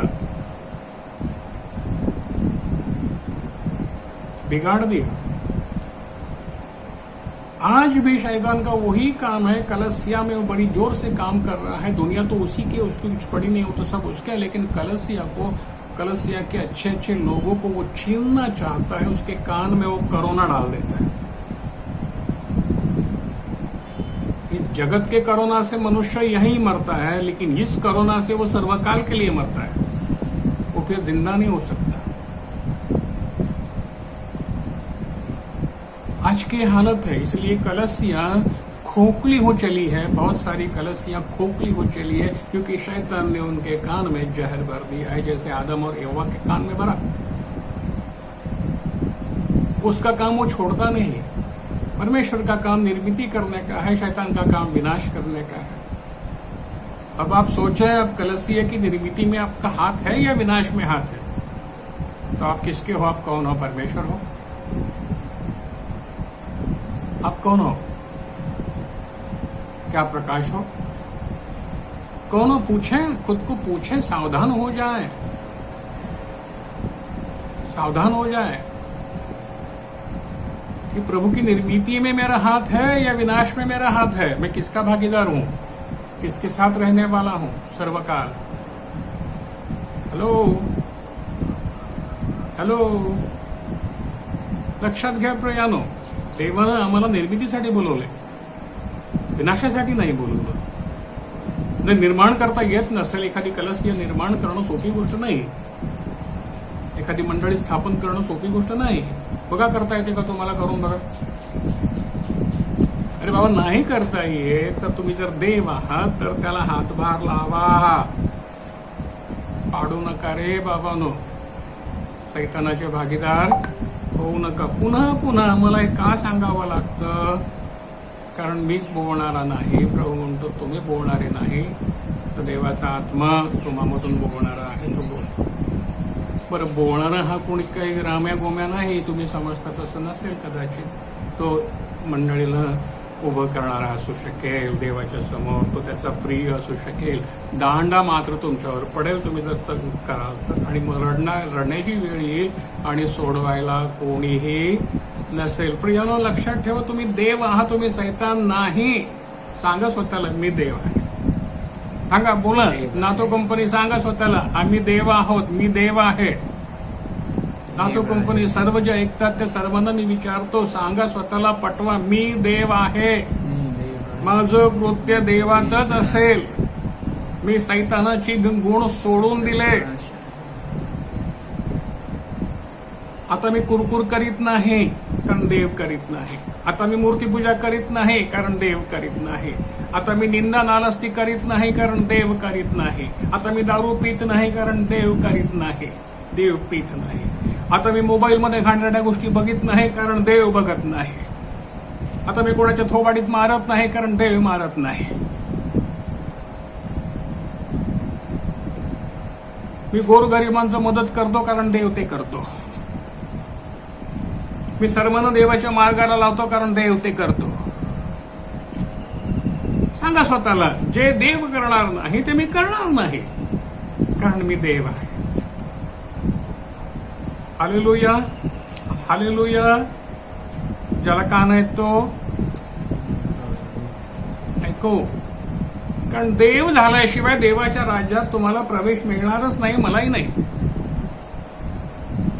बिगाड़ दिया। आज भी शैतान का वही काम है। कलसिया में वो बड़ी जोर से काम कर रहा है। दुनिया तो उसी के, उसकी कुछ पड़ी नहीं, हो तो सब उसका, लेकिन कलसिया के अच्छे अच्छे लोगों को वो छीनना चाहता है। उसके कान में वो कोरोना डाल देता है। इस जगत के कोरोना से मनुष्य यहीं मरता है, लेकिन इस कोरोना से वो सर्वकाल के लिए मरता है, वो फिर जिंदा नहीं हो सकता। आज की हालत है। इसलिए कलसिया खोखली हो चली है, बहुत सारी कलसियां खोखली हो चली है, क्योंकि शैतान ने उनके कान में जहर भर दिया है, जैसे आदम और एवा के कान में भरा। उसका काम वो छोड़ता नहीं है। परमेश्वर का काम निर्मिति करने का है, शैतान का काम विनाश करने का है। अब आप सोचें, अब कलसिया की निर्मिति में आपका हाथ है या विनाश में हाथ है? तो आप किसके हो? आप कौन हो? परमेश्वर हो? आप कौन हो? क्या प्रकाश हो? कौन हो? पूछें, खुद को पूछें, सावधान हो जाएं, सावधान हो जाएं कि प्रभु की निर्मिति में मेरा हाथ है या विनाश में मेरा हाथ है। मैं किसका भागीदार हूं? किसके साथ रहने वाला हूं सर्वकाल? हेलो हेलो, लक्षात घ्या प्रियानो, देवानं आम्हाला निर्मितीसाठी बोलवले, विनाशासाठी नाही बोलवलं। जर निर्माण करता येत नसेल एखादी कलसिया, निर्माण करणं सोपी गोष्ट नाही। एखादी मंडळी स्थापन करणं सोपी गोष्ट नाही। बघा, करता येते का तुम्हाला? करून बघा। अरे बाबा, नाही करता येत तर तुम्ही जर देव आहात तर त्याला हातभार लावा, पाडू नका रे बाबानो। सैतानाचे भागीदार होऊ नका। पुन्हा पुन्हा मला हे का सांगावं लागतं? कारण मीच बोलणारा नाही, प्रभू म्हणतो तुम्ही बोलणारे नाही, तर देवाचा आत्मा तुम्हामधून बोलणारा आहे, तो बोल। बरं, बोलणारा हा कोणी काही राम्या गोम्या नाही, तुम्ही समजता तसं नसेल कदाचित। तो मंडळीला उभं करणारा असू शकेल देवाच्या समोर, तो त्याचा प्रिय असू शकेल। दांडा मात्र तुमच्यावर पडेल तुम्ही जर कराल तर, आणि रडण्याची वेळ येईल आणि सोडवायला कोणीही नसेल। प्रियानो, लक्षात ठेवा, तुम्ही देव आहात, तुम्ही सैतान नाही। सांगा स्वतःला, मी देव आहे। सांगा, बोला। नातो कंपनी सांगा स्वतःला, आम्ही देव आहोत, मी देव आहे। नातो कंपनी सर्व जे ऐकतात ते सर्वांना मी विचारतो, सांगा स्वतःला, पटवा, मी देव आहे। माझं कृत्य देवाचंच असेल। मी सैतानाची गुण सोडून दिले। आता मी कुरकुर करीत नाही कारण देव करीत नाही. आता मी मूर्तीपूजा करीत नाही कारण देव करीत नाही. आता मी निंदा नालस्ती करीत नाही कारण देव करीत नाही. आता मी दारू पित नाही कारण देव करीत नाही, देव पित नाही. आता मी मोबाईलमध्ये घाणेरड्या गोष्टी बघित नाही कारण देव बघत नाही. आता मी कोणाच्या थोबाडीत मारत नाही कारण देव मारत नाही. मी गोरगरिबांचं मदत करतो कारण देव ते करतो. मी सर्वांना देवाच्या मार्गाला लावतो कारण देव ते करतो. सांगा स्वतःला, जे देव करणार नाही ते मी करणार नाही कारण मी देव आहे. Hallelujah, hallelujah. ज्याला कान आहेत तो ऐको. कारण देव झाल्याशिवाय देवाच्या राज्यात तुम्हाला प्रवेश मिळणारच नाही, मलाही नाही.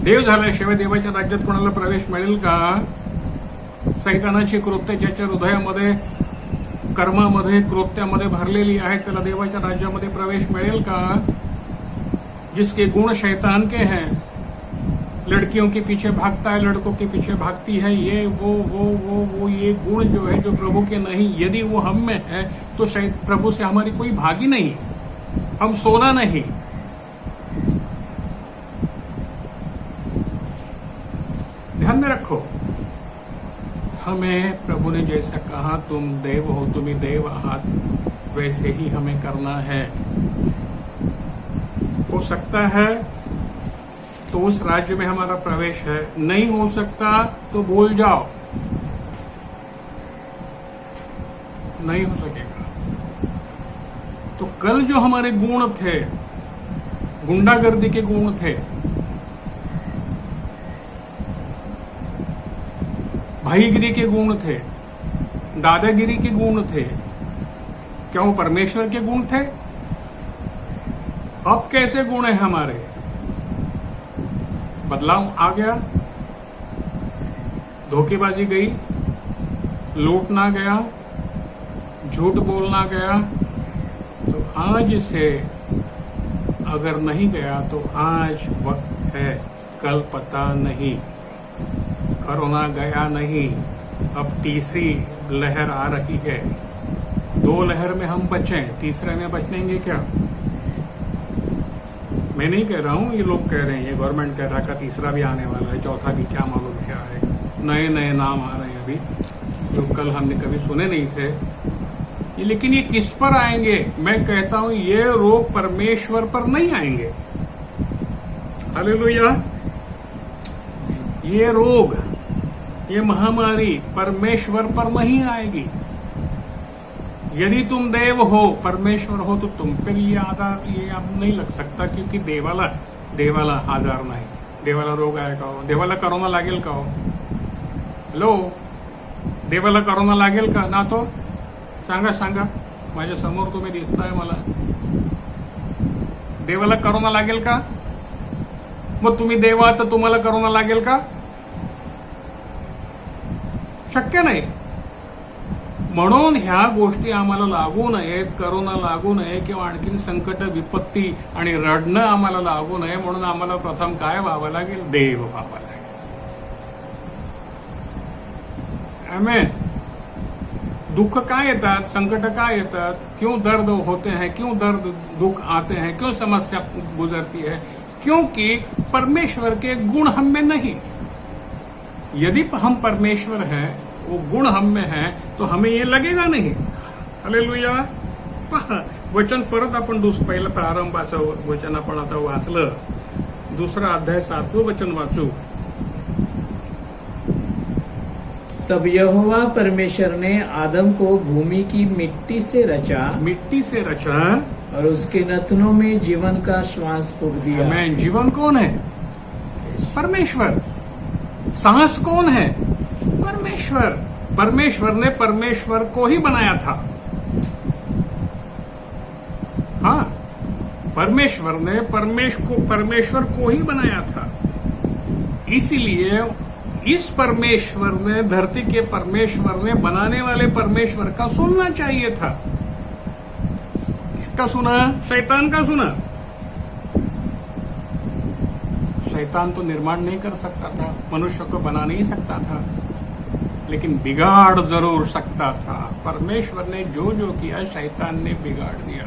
देव झाल्याशिवाय देवाच्या राज्यात कोणाला प्रवेश मिळेल का? सैतानाची कृत्य ज्याच्या हृदयामध्ये, कर्मामध्ये, कृत्यामध्ये भरलेली आहेत त्याला देवाच्या राज्यामध्ये प्रवेश मिळेल का? जिसके गुण शैतान के हैं, लड़कियों के पीछे भागता है, लड़कों के पीछे भागती है, ये वो ये गुण जो है जो प्रभु के नहीं, यदि वो हम में है तो शायद प्रभु से हमारी कोई भागी नहीं, हम सोना नहीं. ध्यान में रखो, हमें प्रभु ने जैसा कहा तुम देव हो, तुम्ही देव आहात, वैसे ही हमें करना है. हो सकता है तो उस राज्य में हमारा प्रवेश है, नहीं हो सकता तो भूल जाओ, नहीं हो सकेगा. तो कल जो हमारे गुण थे, गुंडागर्दी के गुण थे, भाईगिरी के गुण थे, दादागिरी के गुण थे, क्या वो परमेश्वर के गुण थे? अब कैसे गुण है हमारे? बदलाव आ गया, धोखेबाजी गई, लूटना गया, झूठ बोलना गया. तो आज से अगर नहीं गया तो आज वक्त है, कल पता नहीं. कोरोना गया नहीं, अब तीसरी लहर आ रही है. 2 लहर में हम बचें, तीसरे में बचेंगे क्या? मैं नहीं कह रहा हूँ, ये लोग कह रहे हैं, ये गवर्नमेंट कह रहा है का तीसरा भी आने वाला है, चौथा भी क्या मालूम क्या है. नए नए नाम आ रहे हैं अभी जो कल हमने कभी सुने नहीं थे. लेकिन ये किस पर आएंगे? मैं कहता हूँ ये रोग परमेश्वर पर नहीं आएंगे. हालेलुया. ये रोग, ये महामारी परमेश्वर पर नहीं आएगी. यदि तुम देव हो, परमेश्वर हो, तो तुम पर ये आधार ये अब नहीं लग सकता, क्योंकि देवाला आजार नाही. देवाला रोग आहे का हो? देवाला करोना लागेल का हो? हॅलो, देवाला करोना लागेल का ना? तो सांगा, माझ्या समोर तुम्ही दिसताय मला. देवाला करोना लागेल का? मग तुम्ही देव आहात तर तुम्हाला करोना लागेल का? शक्य नाही. म्हणून ह्या गोष्टी आम्हाला लागू नयेत, करोना लागू नये किंवा आणखीन संकट, विपत्ती आणि रडणं आम्हाला लागू नये, म्हणून आम्हाला प्रथम काय व्हावं लागेल? देव व्हावं लागेल. आमेन. दुख काय येतात, संकट काय येतात, क्यों दर्द होते हैं, क्यों दर्द दुख आते हैं, क्यों समस्या गुजरती है? क्योंकि परमेश्वर के गुण हम में नहीं. यदि हम परमेश्वर हैं, वो गुण हम में है, तो हमें ये लगेगा नहीं. हालेलुया. पहा, वचन परत आपण पहिलं प्रारंभाचं वचन आपण आता वाचलं. 2 अध्याय 7वें वचन वाचू. तब यहोवा परमेश्वर ने आदम को भूमि की मिट्टी से रचा, और उसके नथनों में जीवन का श्वास फूंक दिया. आमेन. जीवन कौन है? परमेश्वर. सांस कौन है? परमेश्वर. परमेश्वर ने परमेश्वर को ही बनाया था. हाँ, परमेश्वर ने परमेश्वर को ही बनाया था. इसीलिए इस परमेश्वर ने, धरती के परमेश्वर ने, बनाने वाले परमेश्वर का सुनना चाहिए था. किसका सुना? शैतान का सुना. शैतान तो निर्माण नहीं कर सकता था, मनुष्य को बना नहीं सकता था, लेकिन बिगाड़ जरूर सकता था। परमेश्वर ने जो जो किया शैतान ने बिगाड़ दिया।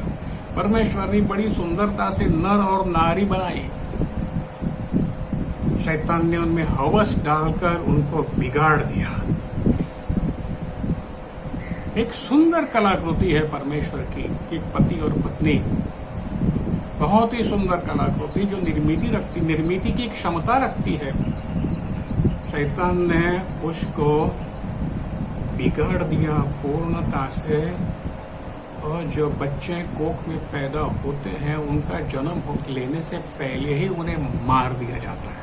परमेश्वर ने बड़ी सुंदरता से नर और नारी बनाई, शैतान ने उनमें हवस डालकर उनको बिगाड़ दिया। एक सुंदर कलाकृति है परमेश्वर की कि पति और पत्नी, बहुत ही सुंदर कलाकृति जो निर्मिति की क्षमता रखती है। शैतान ने उसको बिगाड़ दिया पूर्णता से, और जो बच्चे कोख में पैदा होते हैं उनका जन्म लेने से पहले ही उन्हें मार दिया जाता है,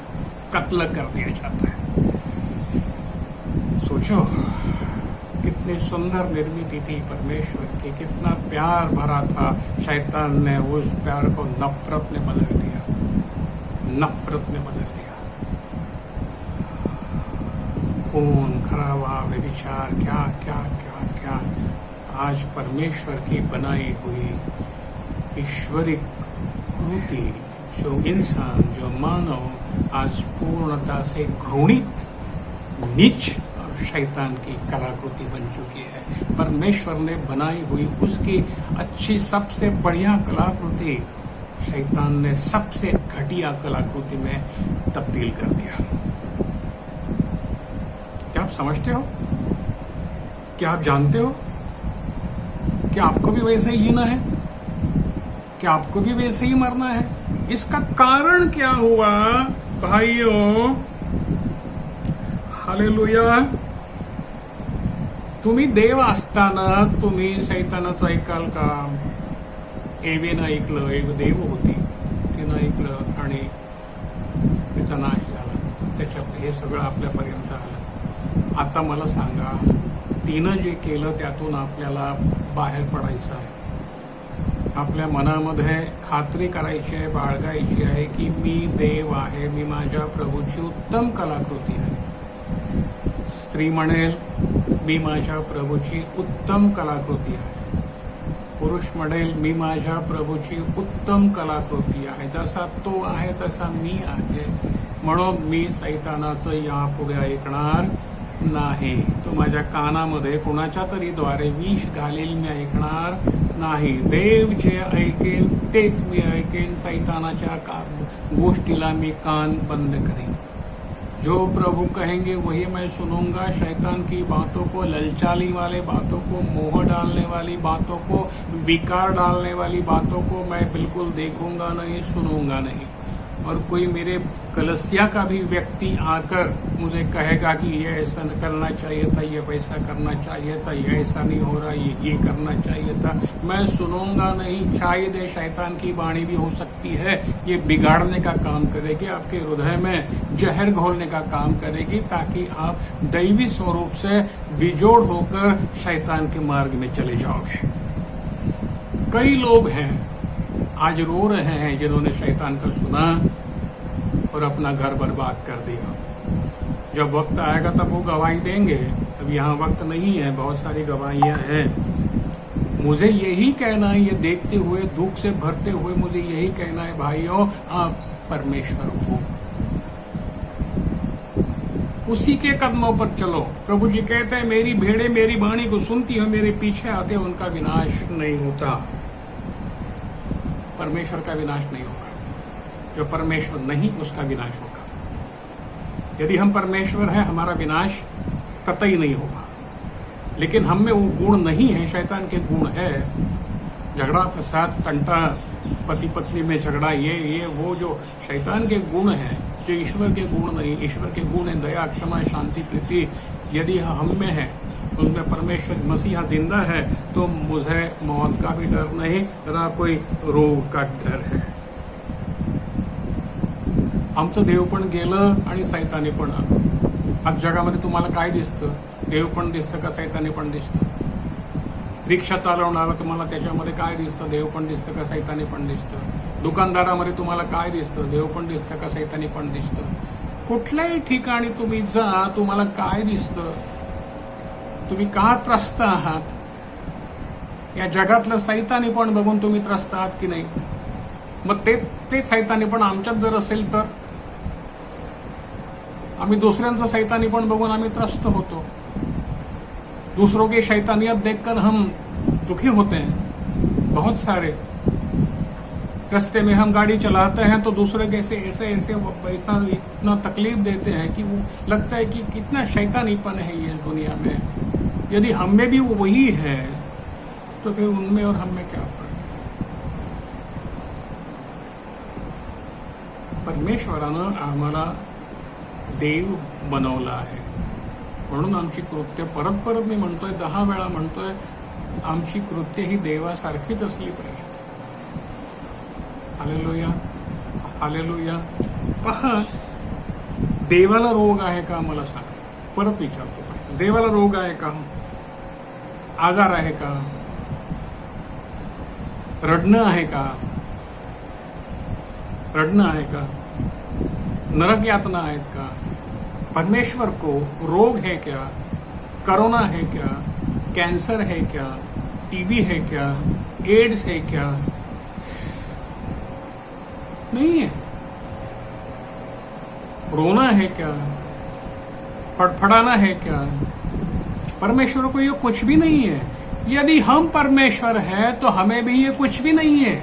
कत्ल कर दिया जाता है। सोचो कितनी सुंदर निर्मिति थी परमेश्वर की, कितना प्यार भरा था। शैतान ने उस प्यार को नफरत में बदल दिया, नफरत में बदल दिया। खून खराबा, व्यभिचार, क्या क्या क्या क्या। आज परमेश्वर की बनाई हुई ईश्वरिक कृति, जो इंसान, जो मानव आज पूर्णता से घृणित, नीच और शैतान की कलाकृति बन चुकी है। परमेश्वर ने बनाई हुई उसकी अच्छी सबसे बढ़िया कलाकृति शैतान ने सबसे घटिया कलाकृति में तब्दील कर दिया। क्या आप समझते हो? क्या आप जानते हो? क्या आपको भी वैसे ही जीना है? क्या आपको भी वैसे ही मरना है? इसका कारण क्या हुआ भाइयों? हालेलुया। तुम्ही देव असताना तुम्ही सैतानाचं ऐकाल का? एवेनं ऐकलं, एक देव होती, तिनं ऐकलं आणि तिचा नाश झाला। त्याच्यात हे सगळं आपल्यापर्यंत आलं। आता मला सांगा, तिनं जे केलं त्यातून आपल्याला बाहेर पडायचं आहे। आपल्या मनामध्ये खात्री करायची आहे, बाळगायची आहे की मी देव आहे, मी माझ्या प्रभूची उत्तम कलाकृती आहे। स्त्री म्हणेल मी माझ्या प्रभूची उत्तम कलाकृती आहे, पुरुष म्हणेल मी माझ्या प्रभूची उत्तम कलाकृती आहे, जसा तो आहे तसा मी आहे, म्हणून मी सैतानाचं यापुढे ऐकणार नाही। तो माझ्या कानामध्ये कोणाच्या तरी द्वारे विष घालेल मी ऐकणार नाही। देव जे ऐकेल तेच मी ऐकेन, सैतानाच्या गोष्टीला मी कान बंद करेन। जो प्रभु कहेंगे वही मैं सुनूंगा। शैतान की बातों को, ललचाने वाले बातों को, मोह डालने वाली बातों को, विकार डालने वाली बातों को मैं बिल्कुल देखूंगा नहीं, सुनूंगा नहीं। और कोई मेरे कलसिया का भी व्यक्ति आकर मुझे कहेगा कि ये ऐसा करना चाहिए था, ये वैसा करना चाहिए था, ये ऐसा नहीं हो रहा, ये करना चाहिए था, मैं सुनूंगा नहीं। शायद ये शैतान की वाणी भी हो सकती है, ये बिगाड़ने का काम करेगी, आपके हृदय में जहर घोलने का काम करेगी, ताकि आप दैवी स्वरूप से बिजोड़ होकर शैतान के मार्ग में चले जाओगे। कई लोग हैं आज रो रहे हैं जिन्होंने शैतान का सुना और अपना घर बर्बाद कर दिया। जब वक्त आएगा तब वो गवाही देंगे, अब यहाँ वक्त नहीं है, बहुत सारी गवाहियां हैं। मुझे यही कहना है, ये देखते हुए, दुख से भरते हुए मुझे यही कहना है भाइयों, आप परमेश्वर हो, उसी के कदमों पर चलो। प्रभु जी कहते हैं मेरी भेड़ें मेरी वाणी को सुनती है, मेरे पीछे आते, उनका विनाश नहीं होता। परमेश्वर का विनाश नहीं होगा, जो परमेश्वर नहीं उसका विनाश होगा। यदि हम परमेश्वर हैं, हमारा विनाश कतई नहीं होगा। लेकिन हम में वो गुण नहीं है, शैतान के गुण है, झगड़ा फसाद टंटा, पति पत्नी में झगड़ा, ये वो जो शैतान के गुण हैं, जो ईश्वर के गुण नहीं। ईश्वर के गुण है दया, क्षमा, शांति, प्रीति। यदि हम में है, उनमें परमेश्वर मसीहा जिंदा है, तो मुझे मौत का भी डर नहीं, ना कोई रोग का डर है। आमचं देव पण गेलं आणि सैतानी पण आलं। आज जगामध्ये तुम्हाला काय दिसतं? देव पण दिसतं का सैतानी पण दिसतं? रिक्षा चालवणारा तुम्हाला त्याच्यामध्ये काय दिसतं? देव पण दिसतं का सैतानी पण दिसतं? दुकानदारामध्ये तुम्हाला काय दिसतं? देव पण दिसतं का सैतानी पण दिसतं? कुठल्याही ठिकाणी तुम्ही जा, तुम्हाला काय दिसतं? तुम्ही का त्रस्त आहात? या जगातलं सैतानी पण बघून तुम्ही त्रस्त आहात की नाही? मग ते सैतानी पण आमच्यात जर असेल तर आम्ही दुसऱ्यांचं शैतानीपण बघून आम्ही त्रस्त होतो. दूसरों की शैतानियत देखकर हम दुखी होते हैं. बहुत सारे रास्ते में हम गाड़ी चलाते हैं तो दूसरे के ऐसे इतना तकलीफ देते हैं कि वो लगता है कि कितना शैतानीपन है ये दुनिया में. यदि हम में भी वो वही है तो फिर उनमें और हम में क्या फर्क है. परमेश्वरानं आम्हाला देव बनवला आहे म्हणून आमची कृत्य परत परत मी म्हणतोय 10 वेळा म्हणतोय आमची कृत्य ही देवासारखीच असली पाहिजे. Hallelujah hallelujah. पहा देवाला रोग आहे का मला सांगा. परत विचारतो प्रश्न. देवाला रोग आहे का. आजार आहे का. रडणं आहे का. रडणं आहे का. नरक यातना आहेत का. परमेश्वर को रोग है क्या. कोरोना है क्या. कैंसर है क्या. टीबी है क्या. एड्स है क्या. नहीं है. रोना है क्या. फड़फड़ाना है क्या. परमेश्वर को ये कुछ भी नहीं है. यदि हम परमेश्वर हैं तो हमें भी ये कुछ भी नहीं है.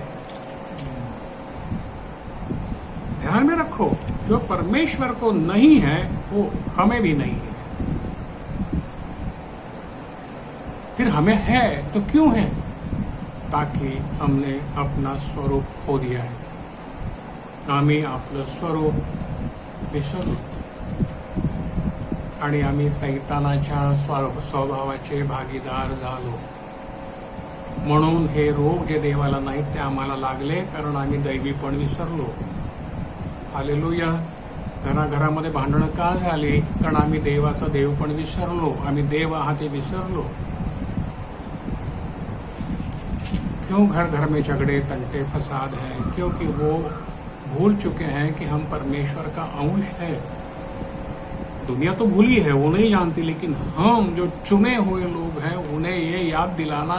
ध्यान में रखो जो परमेश्वर को नहीं है वो हमें भी नहीं है. फिर हमें है तो क्यों है. ताकि हमने अपना स्वरूप खो दिया है. आम्ही आपलं स्वरूप विसरलो आणि आम्ही सैतानाच्या स्वभावाचे भागीदार झालो. म्हणून हे रोग जे देवाला नाहीत ते आम्हाला लागले कारण आम्ही दैवीपण विसरलो. हालेलुया. घराघरामध्ये भांडणं का झाली. कारण आम्ही देवाचा देवपण विसरलो. आम्ही देव आहात हे विसरलो. क्यों घर घर में झगड़े तंटे फसाद हैं. क्योंकि वो भूल चुके हैं कि हम परमेश्वर का अंश है. दुनिया तो भूली है वो नहीं जानती लेकिन हम जो चुने हुए लोग हैं उन्हें ये याद दिलाना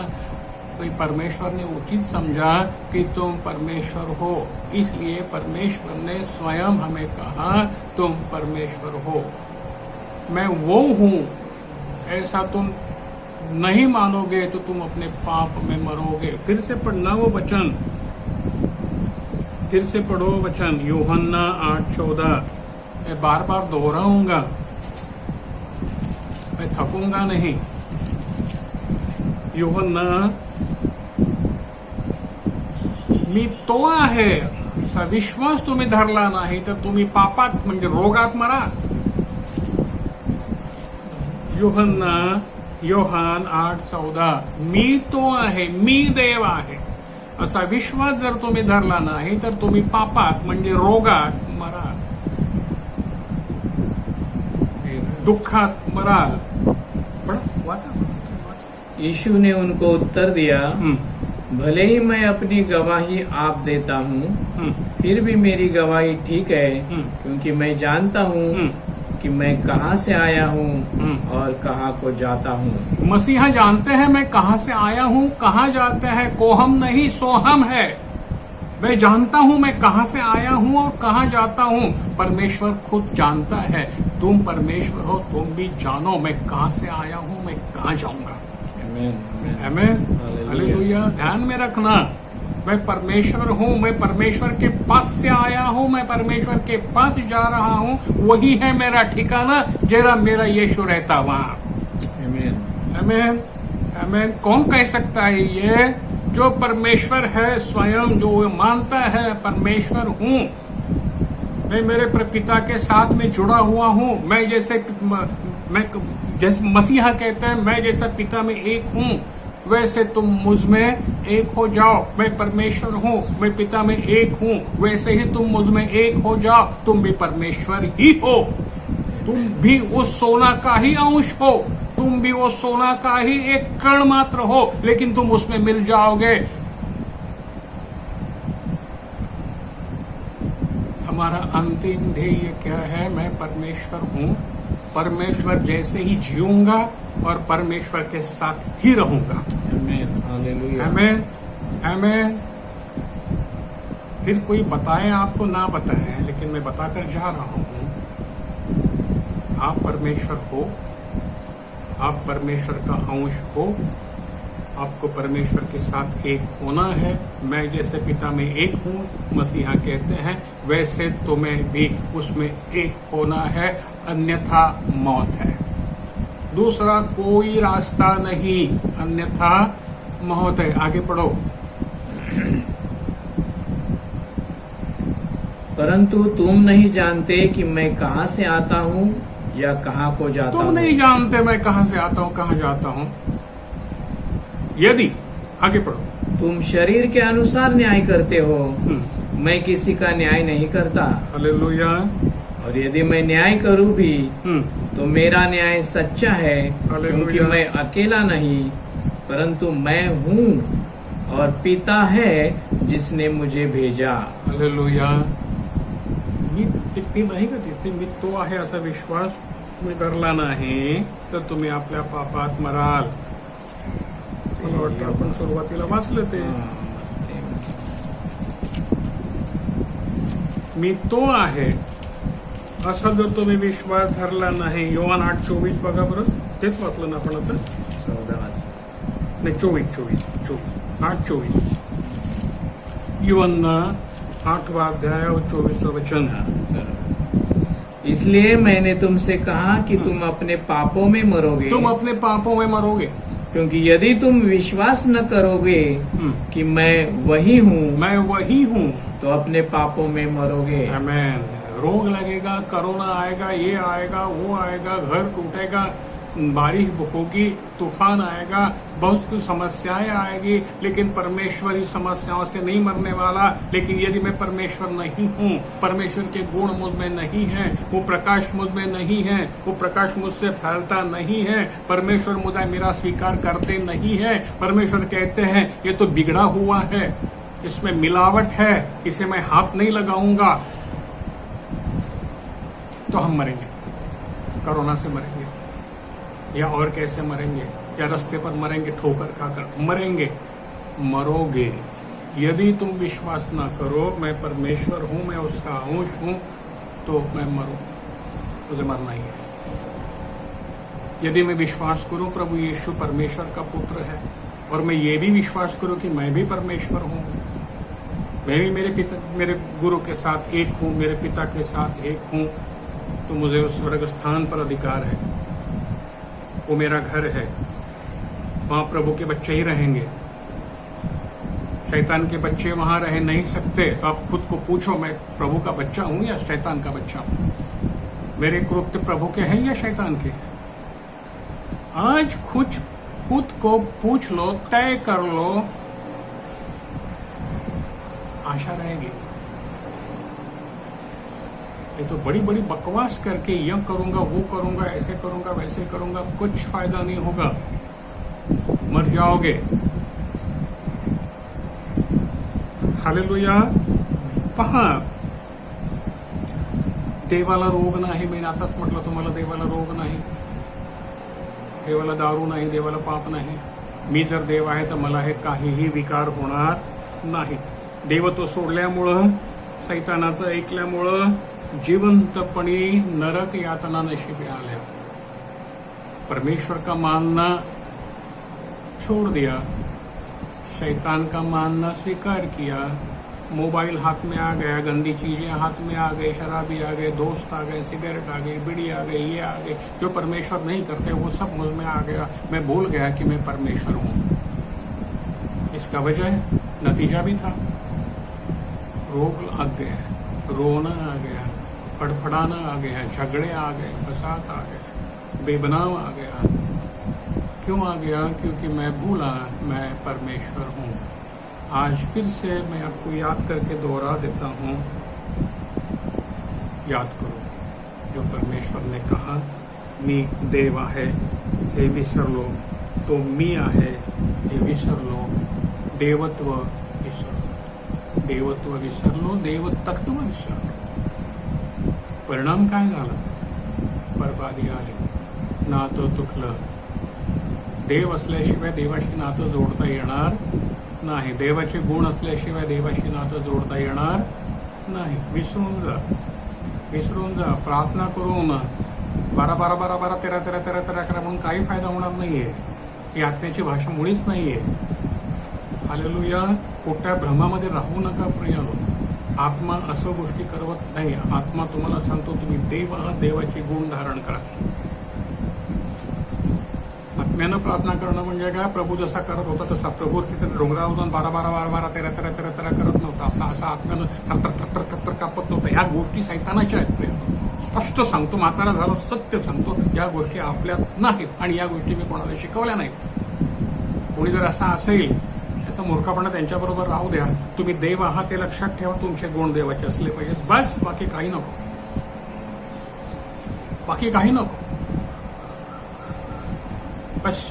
तो परमेश्वर ने उचित समझा कि तुम परमेश्वर हो. इसलिए परमेश्वर ने स्वयं हमें कहा तुम परमेश्वर हो. मैं वो हूं ऐसा तुम नहीं मानोगे तो तुम अपने पाप में मरोगे. फिर से पढ़ना वो वचन. फिर से पढ़ो वचन. यूहन्ना 8:14. मैं बार बार दोहराऊंगा. मैं थकूंगा नहीं. यूहन्ना मी तो आहे असा विश्वास तुम्ही धरला नाही तर तुम्ही पापात म्हणजे रोगात मरा. योहान 8:14. मी तो आहे मी देव आहे असा विश्वास जर तुम्ही धरला नाही तर तुम्ही पापात म्हणजे रोगात मराल. दुःखात मराल. यीशु ने उनको उत्तर दिया भले ही मैं अपनी गवाही आप देता हूँ फिर भी मेरी गवाही ठीक है क्योंकि मैं जानता हूँ कि मैं कहाँ से आया हूँ और कहाँ को जाता हूँ. मसीहा जानते हैं मैं कहाँ से आया हूँ कहाँ जाते हैं. को हम नहीं सो हम है. मैं जानता हूँ मैं कहाँ से आया हूँ और कहाँ जाता हूँ. परमेश्वर खुद जानता है. तुम परमेश्वर हो तुम भी जानो मैं कहाँ से आया हूँ मैं कहाँ जाऊंगा. आमीन हालेलुया. ध्यान में रखना मैं परमेश्वर हूँ. मैं परमेश्वर के पास से आया हूँ. मैं परमेश्वर के पास जा रहा हूँ. वही है मेरा ठिकाना जरा मेरा यीशु रहता वहाँ. आमीन आमीन. कौन कह सकता है ये जो परमेश्वर है स्वयं जो मानता है परमेश्वर हूँ. मैं मेरे पिता के साथ में जुड़ा हुआ हूँ. मैं जैसे मसीहा कहते हैं मैं जैसा पिता में एक हूँ वैसे तुम मुझ में एक हो जाओ. मैं परमेश्वर हूँ मैं पिता में एक हूँ वैसे ही तुम मुझ में एक हो जाओ. तुम भी परमेश्वर ही हो. तुम भी उस सोना का ही अंश हो. तुम भी वो सोना का ही एक कण मात्र हो लेकिन तुम उसमें मिल जाओगे. हमारा अंतिम ध्येय क्या है. मैं परमेश्वर हूँ. परमेश्वर जैसे ही जीऊंगा और परमेश्वर के साथ ही रहूंगा. आमीन आमीन. फिर कोई बताए आपको ना बताए लेकिन मैं बताकर जा रहा हूं आप परमेश्वर हो, आप परमेश्वर का अंश हो, आपको परमेश्वर के साथ एक होना है। मैं जैसे पिता में एक हूँ, मसीहा कहते हैं, वैसे तुम्हें भी उसमें एक होना है, अन्यथा मौत है। दूसरा कोई रास्ता नहीं, अन्यथा मौत है। आगे पढ़ो। परंतु तुम नहीं जानते कि मैं कहाँ से आता हूँ या कहाँ को जाता तुम हूँ। नहीं जानते मैं कहाँ से आता हूँ, कहाँ जाता हूँ। यदि, आगे पढ़ो। तुम शरीर के अनुसार न्याय करते हो, हम्म। मैं किसी का न्याय नहीं करता। हालेलुया। और यदि मैं न्याय करूँ भी हम्म। तो मेरा न्याय सच्चा है, हालेलुया। क्योंकि मैं अकेला नहीं, परंतु मैं हूँ और पिता है जिसने मुझे भेजा। हालेलुया। मी ती नाही का तिथे, मी तो आहे असा विश्वास तुम्ही धरला नाही तर तुम्ही आपल्या पापात मराल. मला वाटतं आपण सुरुवातीला वाचलं ते. मी तो आहे असा जर तुम्ही विश्वास धरला नाही. योहान 8:24 बघा बरं, तेच वाचलं ना आपण आता. 14 नाही 24 8:24 योहान 8वां अध्याय और 24वां वचन. इसलिए मैंने तुमसे कहा कि तुम अपने पापों में मरोगे, तुम अपने पापों में मरोगे, क्योंकि यदि तुम विश्वास न करोगे कि मैं वही हूँ, मैं वही हूँ, तो अपने पापों में मरोगे। आमेन. रोग लगेगा, कोरोना आएगा, ये आएगा, वो आएगा, घर टूटेगा, बारिश होगी, तूफान आएगा, बहुत कुछ समस्याएं आएगी, लेकिन परमेश्वर इस समस्याओं से नहीं मरने वाला. लेकिन यदि मैं परमेश्वर नहीं हूँ, परमेश्वर के गुण मुझ में नहीं है, वो प्रकाश मुझ में नहीं है, वो प्रकाश मुझसे फैलता नहीं है, परमेश्वर मुझे मेरा स्वीकार करते नहीं है. परमेश्वर कहते हैं ये तो बिगड़ा हुआ है, इसमें मिलावट है, इसे मैं हाथ नहीं लगाऊंगा, तो हम मरेंगे. कोरोना से मरेंगे, या और कैसे मरेंगे, या रास्ते पर मरेंगे, ठोकर खाकर मरेंगे. मरोगे यदि तुम विश्वास ना करो मैं परमेश्वर हूं, मैं उसका अंश हूं, तो मैं मरूं, मुझे मरना ही है. यदि मैं विश्वास करूं प्रभु यीशु परमेश्वर का पुत्र है, और मैं ये भी विश्वास करूं कि मैं भी परमेश्वर हूं, मैं भी मेरे गुरु के साथ एक हूं, मेरे पिता के साथ एक हूं, तो मुझे उस स्वर्ग स्थान पर अधिकार है. वो मेरा घर है, वहां प्रभु के बच्चे ही रहेंगे. शैतान के बच्चे वहां रह नहीं सकते. तो आप खुद को पूछो, मैं प्रभु का बच्चा हूं या शैतान का बच्चा हूं? मेरे कृत्य प्रभु के हैं या शैतान के हैं? आज खुद को पूछ लो, तय कर लो, आशा रहेगी. ये तो बड़ी बड़ी बकवास करके यह करूंगा, वो करूंगा, ऐसे करूंगा, वैसे करूंगा, कुछ फायदा नहीं होगा, मर जाओगे. हालेलुया. पहा, देवाला रोग नाही. मी आताच म्हटलं तुम्हाला, देवाला रोग नाही, देवाला दारू नाही, देवाला पाप नाही. मी जर देव आहे तर मला हे काहीही विकार होणार नाही. देवत्व सोडल्यामुळं, सैतानाचं ऐकल्यामुळं जीवंतपणी नरक यातना नशीबी आल्या. परमेश्वर का मानना छोड़ दिया, शैतान का मानना स्वीकार किया. मोबाइल हाथ में आ गया, गंदी चीजें हाथ में आ गई, शराबी आ गए, दोस्त आ गए, सिगरेट आ गई, बीड़ी आ गई, ये आ गई. जो परमेश्वर नहीं करते वो सब मुझ में आ गया. मैं भूल गया कि मैं परमेश्वर हूं. इसका वजह नतीजा भी था, रोग लग गया, रोना आ गया, फड़फड़ाना आ गया, झगड़े आ गए, फसाद आ गए, बेबनाव आ गया. क्यों आ गया? क्योंकि मैं भूला मैं परमेश्वर हूँ. आज फिर से मैं आपको याद करके दोहरा देता हूँ, याद करो जो परमेश्वर ने कहा, मी देव आहे हे विसरलो, तो मी आहे हे विसरलो, देवत्व विसरलो, देवत्व विसरलो, देवतत्व विसरलो. परिणाम काय झाला? बरबादी आली, नातं तुटलं. देव असल्याशिवाय देवाशी नातं जोडता येणार नाही. देवाचे गुण असल्याशिवाय देवाशी नातं जोडता येणार नाही. विसरून जा. प्रार्थना करून 12 12 12 12 13 13 13 13 11 म्हणून काही फायदा होणार नाहीये. ही आत्म्याची भाषा मुळीच नाहीये. हालेलुया. खोट्या भ्रमामध्ये राहू नका प्रियानो. आत्मा असं गोष्टी करवत नाही. आत्मा तुम्हाला सांगतो तुम्ही देव आहात, देवाचे गुण धारण करा. आत्म्यानं प्रार्थना करणं म्हणजे काय, प्रभू जसा करत होता तसा. प्रभू तिथे डोंगरावर जाऊन 12 12 12 12 13 13 13 13 करत नव्हता. असा आत्म्यानं थरथर थरथर थरथर कापत नव्हता. ह्या गोष्टी सैतानाच्या आहेत प्रियानो. स्पष्ट सांगतो, म्हातारा झालो सत्य सांगतो, या गोष्टी आपल्यात नाहीत आणि या गोष्टी मी कोणाला शिकवल्या नाहीत. कोणी जर असा असेल त्याचा मूर्खपणा त्यांच्याबरोबर राहू द्या. तुम्ही देव आहात हे लक्षात ठेवा. तुमचे गुण देवाचे असले पाहिजेत. बस, बाकी काही नको. बाकी काही नको. बस.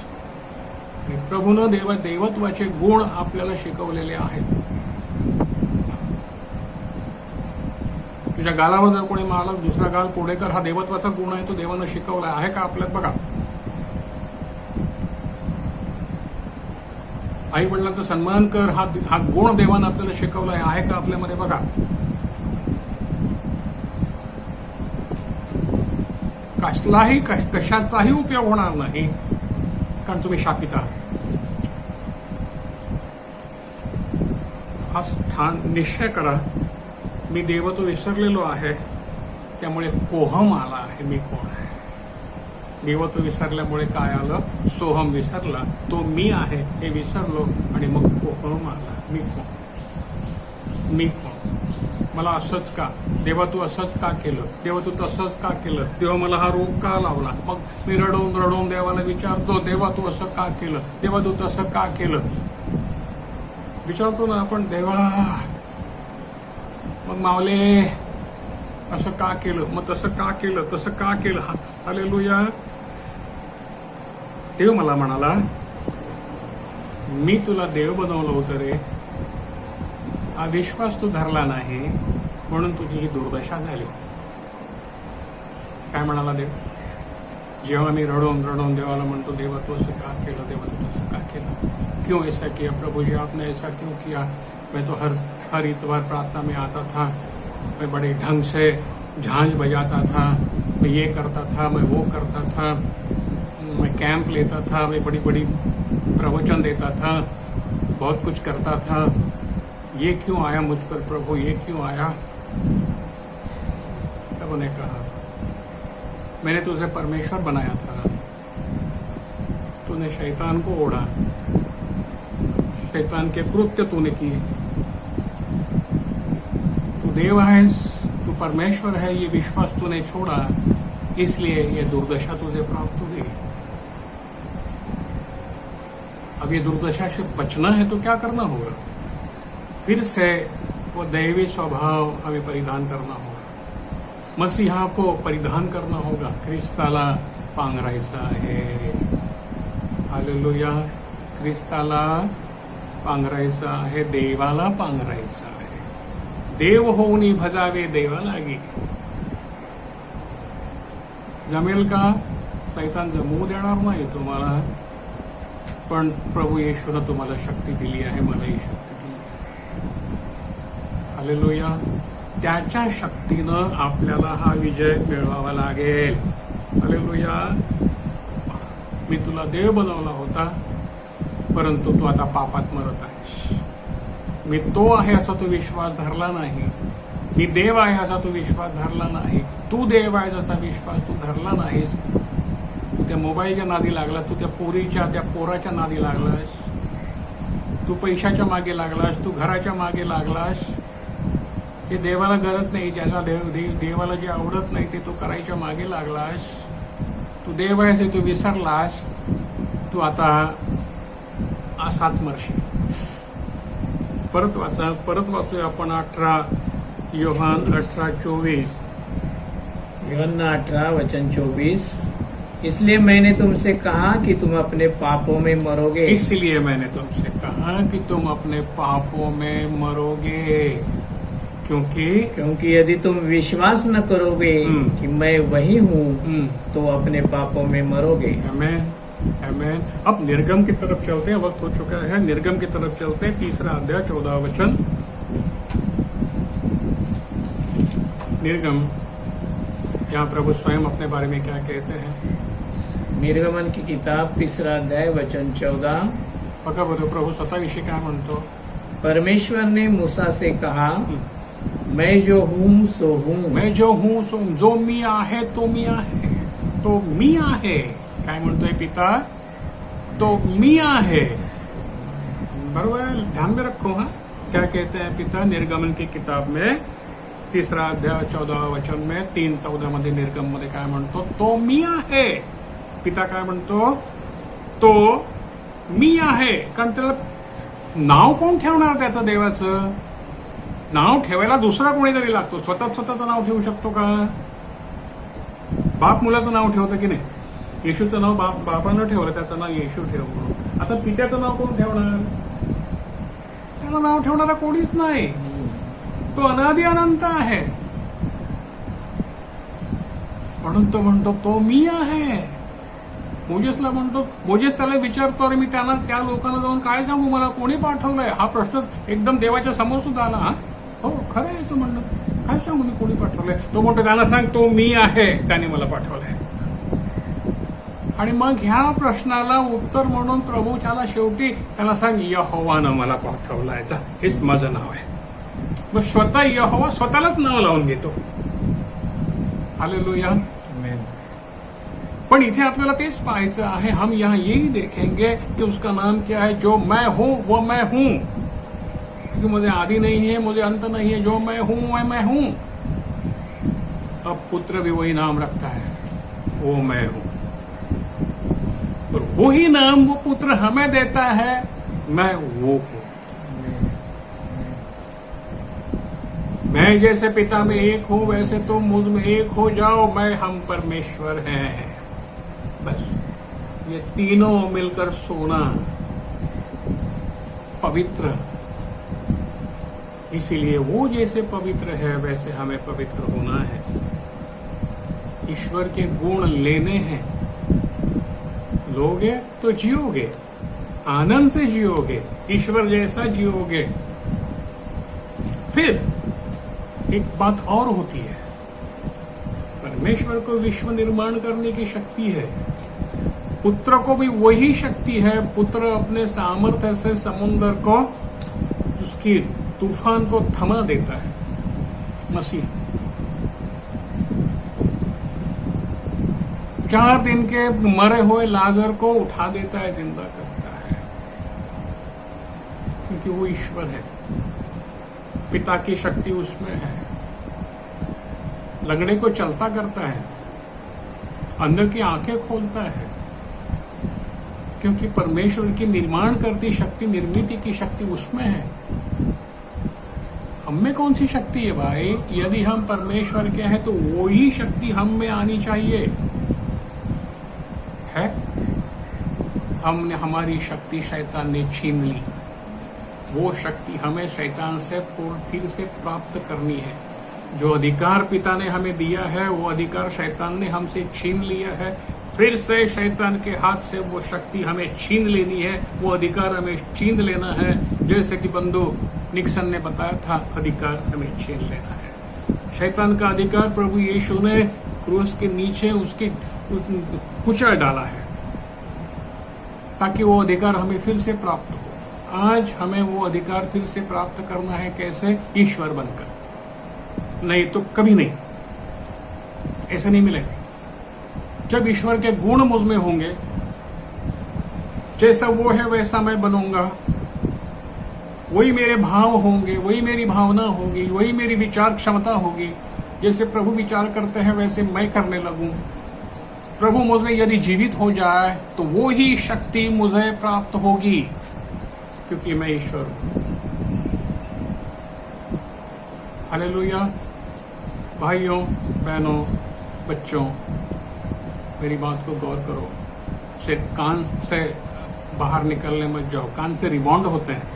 प्रभूनं देवत्वाचे गुण आपल्याला शिकवलेले आहेत. तुझ्या गालावर जर कोणी मारलं, दुसरा गाल पुढे कर, हा देवत्वाचा गुण आहे. तो देवानं शिकवला आहे का आपल्यात? बघा, आई वडिलांचा सन्मान कर, हा गुण देवानं आपल्याला शिकवला आहे का आपल्यामध्ये? बघा. कसलाही कशाचाही उपयोग होणार नाही, कारण तुम्ही शापित आहात. आज निश्चय करा, मी देवत्व विसरलेलो आहे, त्यामुळे कोहम आला आहे. मी कोण आहे? देवत्व विसरल्यामुळे काय आलं? सोहम विसरला. तो मी आहे हे विसरलो आणि मग कोहम आला. मी कोण? मी कोण? मला असंच का? देवा तू असंच का केलं? देवा तू तसंच का केलं? देवा मला हा रोग का लावला? मग मी रडवून रडवून देवाला विचारतो, देवा तू असं का केलं? देवा तू तसं का केलं? विचारतो ना आपण, देवा मग मावले असं का केलं? मग तसं का केलं? तसं का केलं? हालेलुया. देव मला म्हणाला, मी तुला देव बनवलं होतं रे. हा विश्वास तू धरला नाही म्हणून तुझी ही दुर्दशा झाली. काय म्हणाला देव? जेव्हा मी रडून रडून देवाला म्हणतो, देवा तू असं का केलं? देवा तू असं का केलं? क्यों ऐसा किया प्रभु जी? आपने ऐसा क्यों किया? मैं तो हर इतवार प्रार्थना में आता था, मैं बड़े ढंग से झांझ बजाता था, मैं ये करता था, मैं वो करता था, मैं कैंप लेता था, मैं बड़ी बड़ी प्रवचन देता था, बहुत कुछ करता था. ये क्यों आया मुझ पर प्रभु? ये क्यों आया? प्रभु ने कहा, मैंने तुझे परमेश्वर बनाया था, तूने शैतान को ओढ़ा, शैतान के कृत्य तूने किए. तू देव है, तू परमेश्वर है, ये विश्वास तूने छोड़ा, इसलिए ये दुर्दशा तुझे प्राप्त हुई. अब ये दुर्दशा से बचना है तो क्या करना होगा? फिर से वो दैवी स्वभाव हमें परिधान करना होगा. मसीहा को परिधान करना होगा. ख्रिस्ताला पांघरायचा आहे. हालेलुया. ख्रिस्ताला पांघरायचा आहे. देवाला पांघरायचा आहे. देव होऊन भजावे देवालागी. जमेल का? सैतान जमवू देणार नाही तुम्हाला. पण प्रभू येशूनं तुम्हाला शक्ती दिली आहे, मलाही शक्ती दिली आहे. हालेलुया. त्याच्या शक्तीनं आपल्याला हा विजय मिळवावा लागेल. हालेलुया. मी तुला देव बनवला होता, परंतु तू आता पापात मरत आहेस. मी तो आहे असा तू विश्वास धरला नाही. मी देव आहे असा तू विश्वास धरला नाही. तू देव आहे असा विश्वास तू धरला नाहीस. तू त्या मोबाईलच्या नादी लागलास, तू त्या पोराच्या नादी लागलास, तू पैशाच्या मागे लागलास, तू घराच्या मागे लागलास. हे देवाला गरज नाही. ज्याला देवाला जे आवडत नाही ते तू करायच्या मागे लागलास. तू देव आहेस हे तू विसरलास. तू आता असाच मरशील. परत वाचूया आपण 18 योहान 18:24. यूहन्ना 18:24. इसलिए मैंने तुमसे कहा कि तुम अपने पापों में मरोगे. इसलिए मैंने तुमसे कहा कि तुम अपने पापों में मरोगे. क्योंकि यदि तुम विश्वास न करोगे कि मैं वही हूँ तो अपने पापों में मरोगे. आमेन. आमेन. अब निर्गम की तरफ चलते हैं. वक्त हो चुका है. निर्गम की तरफ चलते हैं. 3 अध्याय 14 वचन. निर्गम यहाँ प्रभु स्वयं अपने बारे में क्या कहते हैं। निर्गमन की किताब 3 अध्याय वचन 14। बघा बरं प्रभू स्वतःविषयी काय म्हणतो। परमेश्वर ने मूसा से कहा, मैं जो हूँ सो हूँ। मैं जो हूँ सो, जो मी आहे तो मी आहे, तो मी आहे। काय म्हणतोय पिता, तो मी आहे। बरोबर, ध्यान में रखो। हाँ, क्या कहते हैं पिता निर्गमन की किताब में 3 अध्याय 14 वचन में 3:14 मध्ये निर्गम मध्ये काय म्हणतो, तो मी आहे। पिता काय म्हणतो, तो मी आहे। कारण त्याला नाव कोण ठेवणार त्याचं, देवाचं नाव ठेवायला दुसरा कोणीतरी लागतो। स्वतःचं नाव ठेवू शकतो का? बाप मुलाचं नाव ठेवतं की नाही? येशूचं नाव बापानं ठेवलं, त्याचं नाव येशू ठेवलं। आता पित्याचं नाव कोण ठेवणार? त्याला नाव ठेवणारा कोणीच नाही, तो अनादि अनंत आहे। म्हणून तो म्हणतो तो मी आहे। मोजेसला म्हणतो, मोजेस त्याला विचारतो, अरे मी त्यांना त्या लोकांना जाऊन काय सांगू, मला कोणी पाठवलंय? हा प्रश्न एकदम देवाच्या समोर सुद्धा आला। हा हो, खरं आहे याचं म्हणणं, काय सांगू मी कोणी पाठवलंय? तो म्हणतो त्यांना सांग तो मी आहे, त्याने मला पाठवलंय। आणि मग ह्या प्रश्नाला उत्तर म्हणून प्रभू त्याला शेवटी त्याला सांग यहोवानं मला पाठवलाय, हेच माझं नाव आहे। मग स्वतः यहोवा स्वतःलाच नाव लावून घेतो। हालेलुया। पण इथे आपल्याला तेच पाहायचं आहे। हम यहाँ यही देखेंगे कि उसका नाम क्या है। जो मैं हूं वो मैं हूं, क्योंकि मुझे आदि नहीं है, मुझे अंत नहीं है। जो मैं हूं वह मैं हूं। अब पुत्र भी वही नाम रखता है, वो मैं हूं। और वही नाम वो पुत्र हमें देता है, मैं वो हूं। मैं जैसे पिता में एक हूं वैसे तुम मुझ में एक हो जाओ। मैं हम परमेश्वर हैं। बस ये तीनों मिलकर सोना पवित्र। इसीलिए वो जैसे पवित्र है वैसे हमें पवित्र होना है। ईश्वर के गुण लेने हैं, लोगे तो जियोगे, आनंद से जियोगे, ईश्वर जैसा जियोगे। फिर एक बात और होती है, परमेश्वर को विश्व निर्माण करने की शक्ति है, पुत्र को भी वही शक्ति है। पुत्र अपने सामर्थ्य से समुद्र को, उसकी तूफान को थमा देता है। मसीह 4 दिन के मरे हुए लाजर को उठा देता है, जिंदा करता है, क्योंकि वो ईश्वर है। पिता की शक्ति उसमें है। लंगड़े को चलता करता है, अंदर की आंखें खोलता है, क्योंकि परमेश्वर की निर्माण करती शक्ति, निर्मिति की शक्ति उसमें है। हम में कौन सी शक्ति है भाई? यदि हम परमेश्वर के हैं तो वही शक्ति हम में आनी चाहिए। है? हमने हमारी शक्ति शैतान ने छीन ली। वो शक्ति हमें शैतान से फिर से प्राप्त करनी है। जो अधिकार पिता ने हमें दिया है वो अधिकार शैतान ने हमसे छीन लिया है। फिर से शैतान के हाथ से वो शक्ति हमें छीन लेनी है, वो अधिकार हमें छीन लेना है। जैसे कि बंधु निक्सन ने बताया था, अधिकार हमें छीन लेना है। शैतान का अधिकार प्रभु यीशु ने क्रूस के नीचे उसकी कुचल डाला है, ताकि वो अधिकार हमें फिर से प्राप्त हो। आज हमें वो अधिकार फिर से प्राप्त करना है। कैसे? ईश्वर बनकर। नहीं तो कभी नहीं, ऐसे नहीं मिलेगा। जब ईश्वर के गुण मुझ में होंगे, जैसा वो है वैसा मैं बनूंगा, वही मेरे भाव होंगे, वही मेरी भावना होगी, वही मेरी विचार क्षमता होगी। जैसे प्रभु विचार करते हैं वैसे मैं करने लगूं। प्रभु मुझ में यदि जीवित हो जाए तो वो ही शक्ति मुझे प्राप्त होगी, क्योंकि मैं ईश्वर हूं। हालेलुया। भाइयों, बहनों, बच्चों, मेरी बात को गौर करो। से कान से बाहर निकलने मत जाओ। कान से रिबाउंड होते हैं,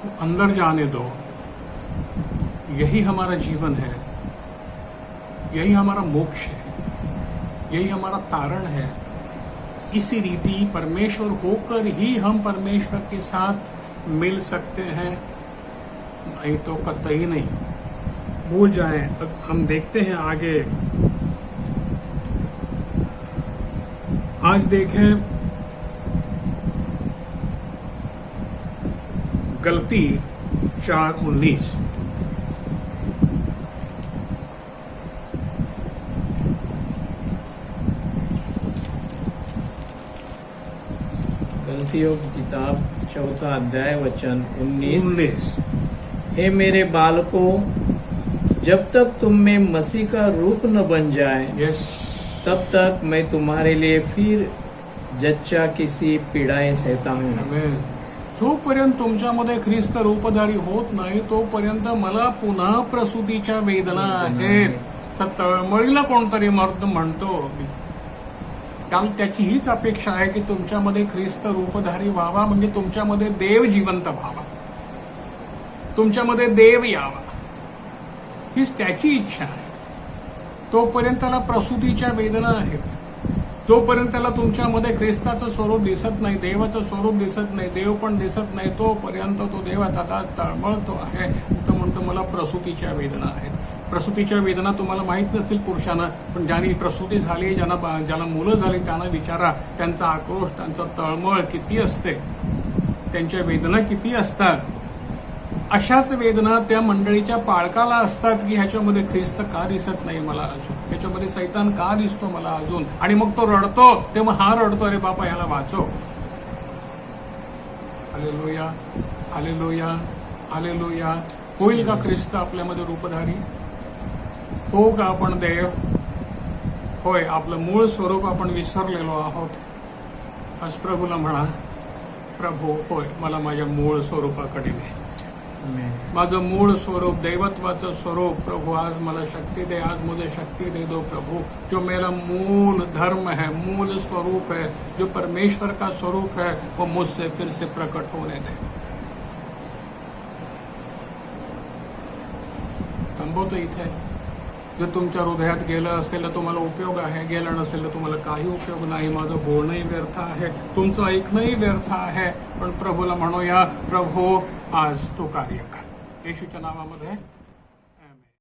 तो अंदर जाने दो। यही हमारा जीवन है, यही हमारा मोक्ष है, यही हमारा तारण है। इसी रीति परमेश्वर होकर ही हम परमेश्वर के साथ मिल सकते हैं, नहीं तो कतई नहीं। भूल जाएं। अब हम देखते हैं आगे। आज देखें गलती 4:19। गलतियों की किताब 4 अध्याय वचन 19। हे मेरे बालकों, जब तक तुम में मसीह का रूप न बन जाए, यस, तब तक मैं तुम्हारे लिए फिर जच्चा किसी पीड़ाएं सहता हूँ। आमेन। जोपर्यंत तुमच्यामध्ये ख्रिस्त रूपधारी होत नाही तोपर्यंत मला पुन्हा प्रसूतीच्या वेदना आहेत. तळमळीला कोणतरी मर्द म्हणतो, त्याची हीच अपेक्षा आहे की तुमच्यामध्ये ख्रिस्त रूपधारी व्हावा, म्हणजे तुमच्यामध्ये देव जिवंत व्हावा, तुमच्यामध्ये देव यावा, हीच त्याची इच्छा आहे. तोपर्यंत त्याला प्रसूतीच्या वेदना आहेत. जोपर्यंत त्याला तुमच्यामध्ये ख्रिस्ताचं स्वरूप दिसत नाही, देवाचं स्वरूप दिसत नाही, देव पण दिसत नाही, तोपर्यंत तो देव आता तळमळतो आहे. तो म्हणतो मला प्रसूतीच्या वेदना आहेत. प्रसूतीच्या वेदना तुम्हाला माहित नसतील पुरुषांना, पण ज्यांनी प्रसूती झाली, ज्याला मुलं झाली त्यांना विचारा. त्यांचा आक्रोश, त्यांचा तळमळ किती असते, त्यांच्या वेदना किती असतात. अशाच वेदना त्या मंडळीच्या पाळकाला असतात की ह्याच्यामध्ये ख्रिस्त का दिसत नाही मला अजून, ह्याच्यामध्ये सैतान का दिसतो मला अजून. आणि मग तो रडतो, तेव्हा हा रडतो, अरे बापा ह्याला वाचव. Hallelujah, hallelujah, hallelujah. होईल का ख्रिस्त आपल्यामध्ये रूपधारी? हो का आपण देव? होय, आपलं मूळ स्वरूप आपण विसरलेलो आहोत. आज प्रभूला म्हणा, प्रभू होय, मला माझ्या मूळ स्वरूपाकडे ने. माझं मूळ स्वरूप, दैवत्वाचं स्वरूप प्रभु आज मला शक्ति दे. आज मुझे शक्ति दे दो प्रभु. जो मेरा मूल धर्म है, मूल स्वरूप है, जो परमेश्वर का स्वरूप है, वो मुझसे फिर से प्रकट होने दे. थांबवतो इथे. जर तुमच्या हृदयात गेलं असेल तर तुम्हाला उपयोग आहे, गेलं नसेल तर तुम्हाला काही उपयोग नाही. माझं बोलणंही व्यर्थ आहे, तुमचं ऐकणंही व्यर्थ आहे. पण प्रभूला म्हणूया, प्रभू आज तो कार्य कर. येशूच्या नावामध्ये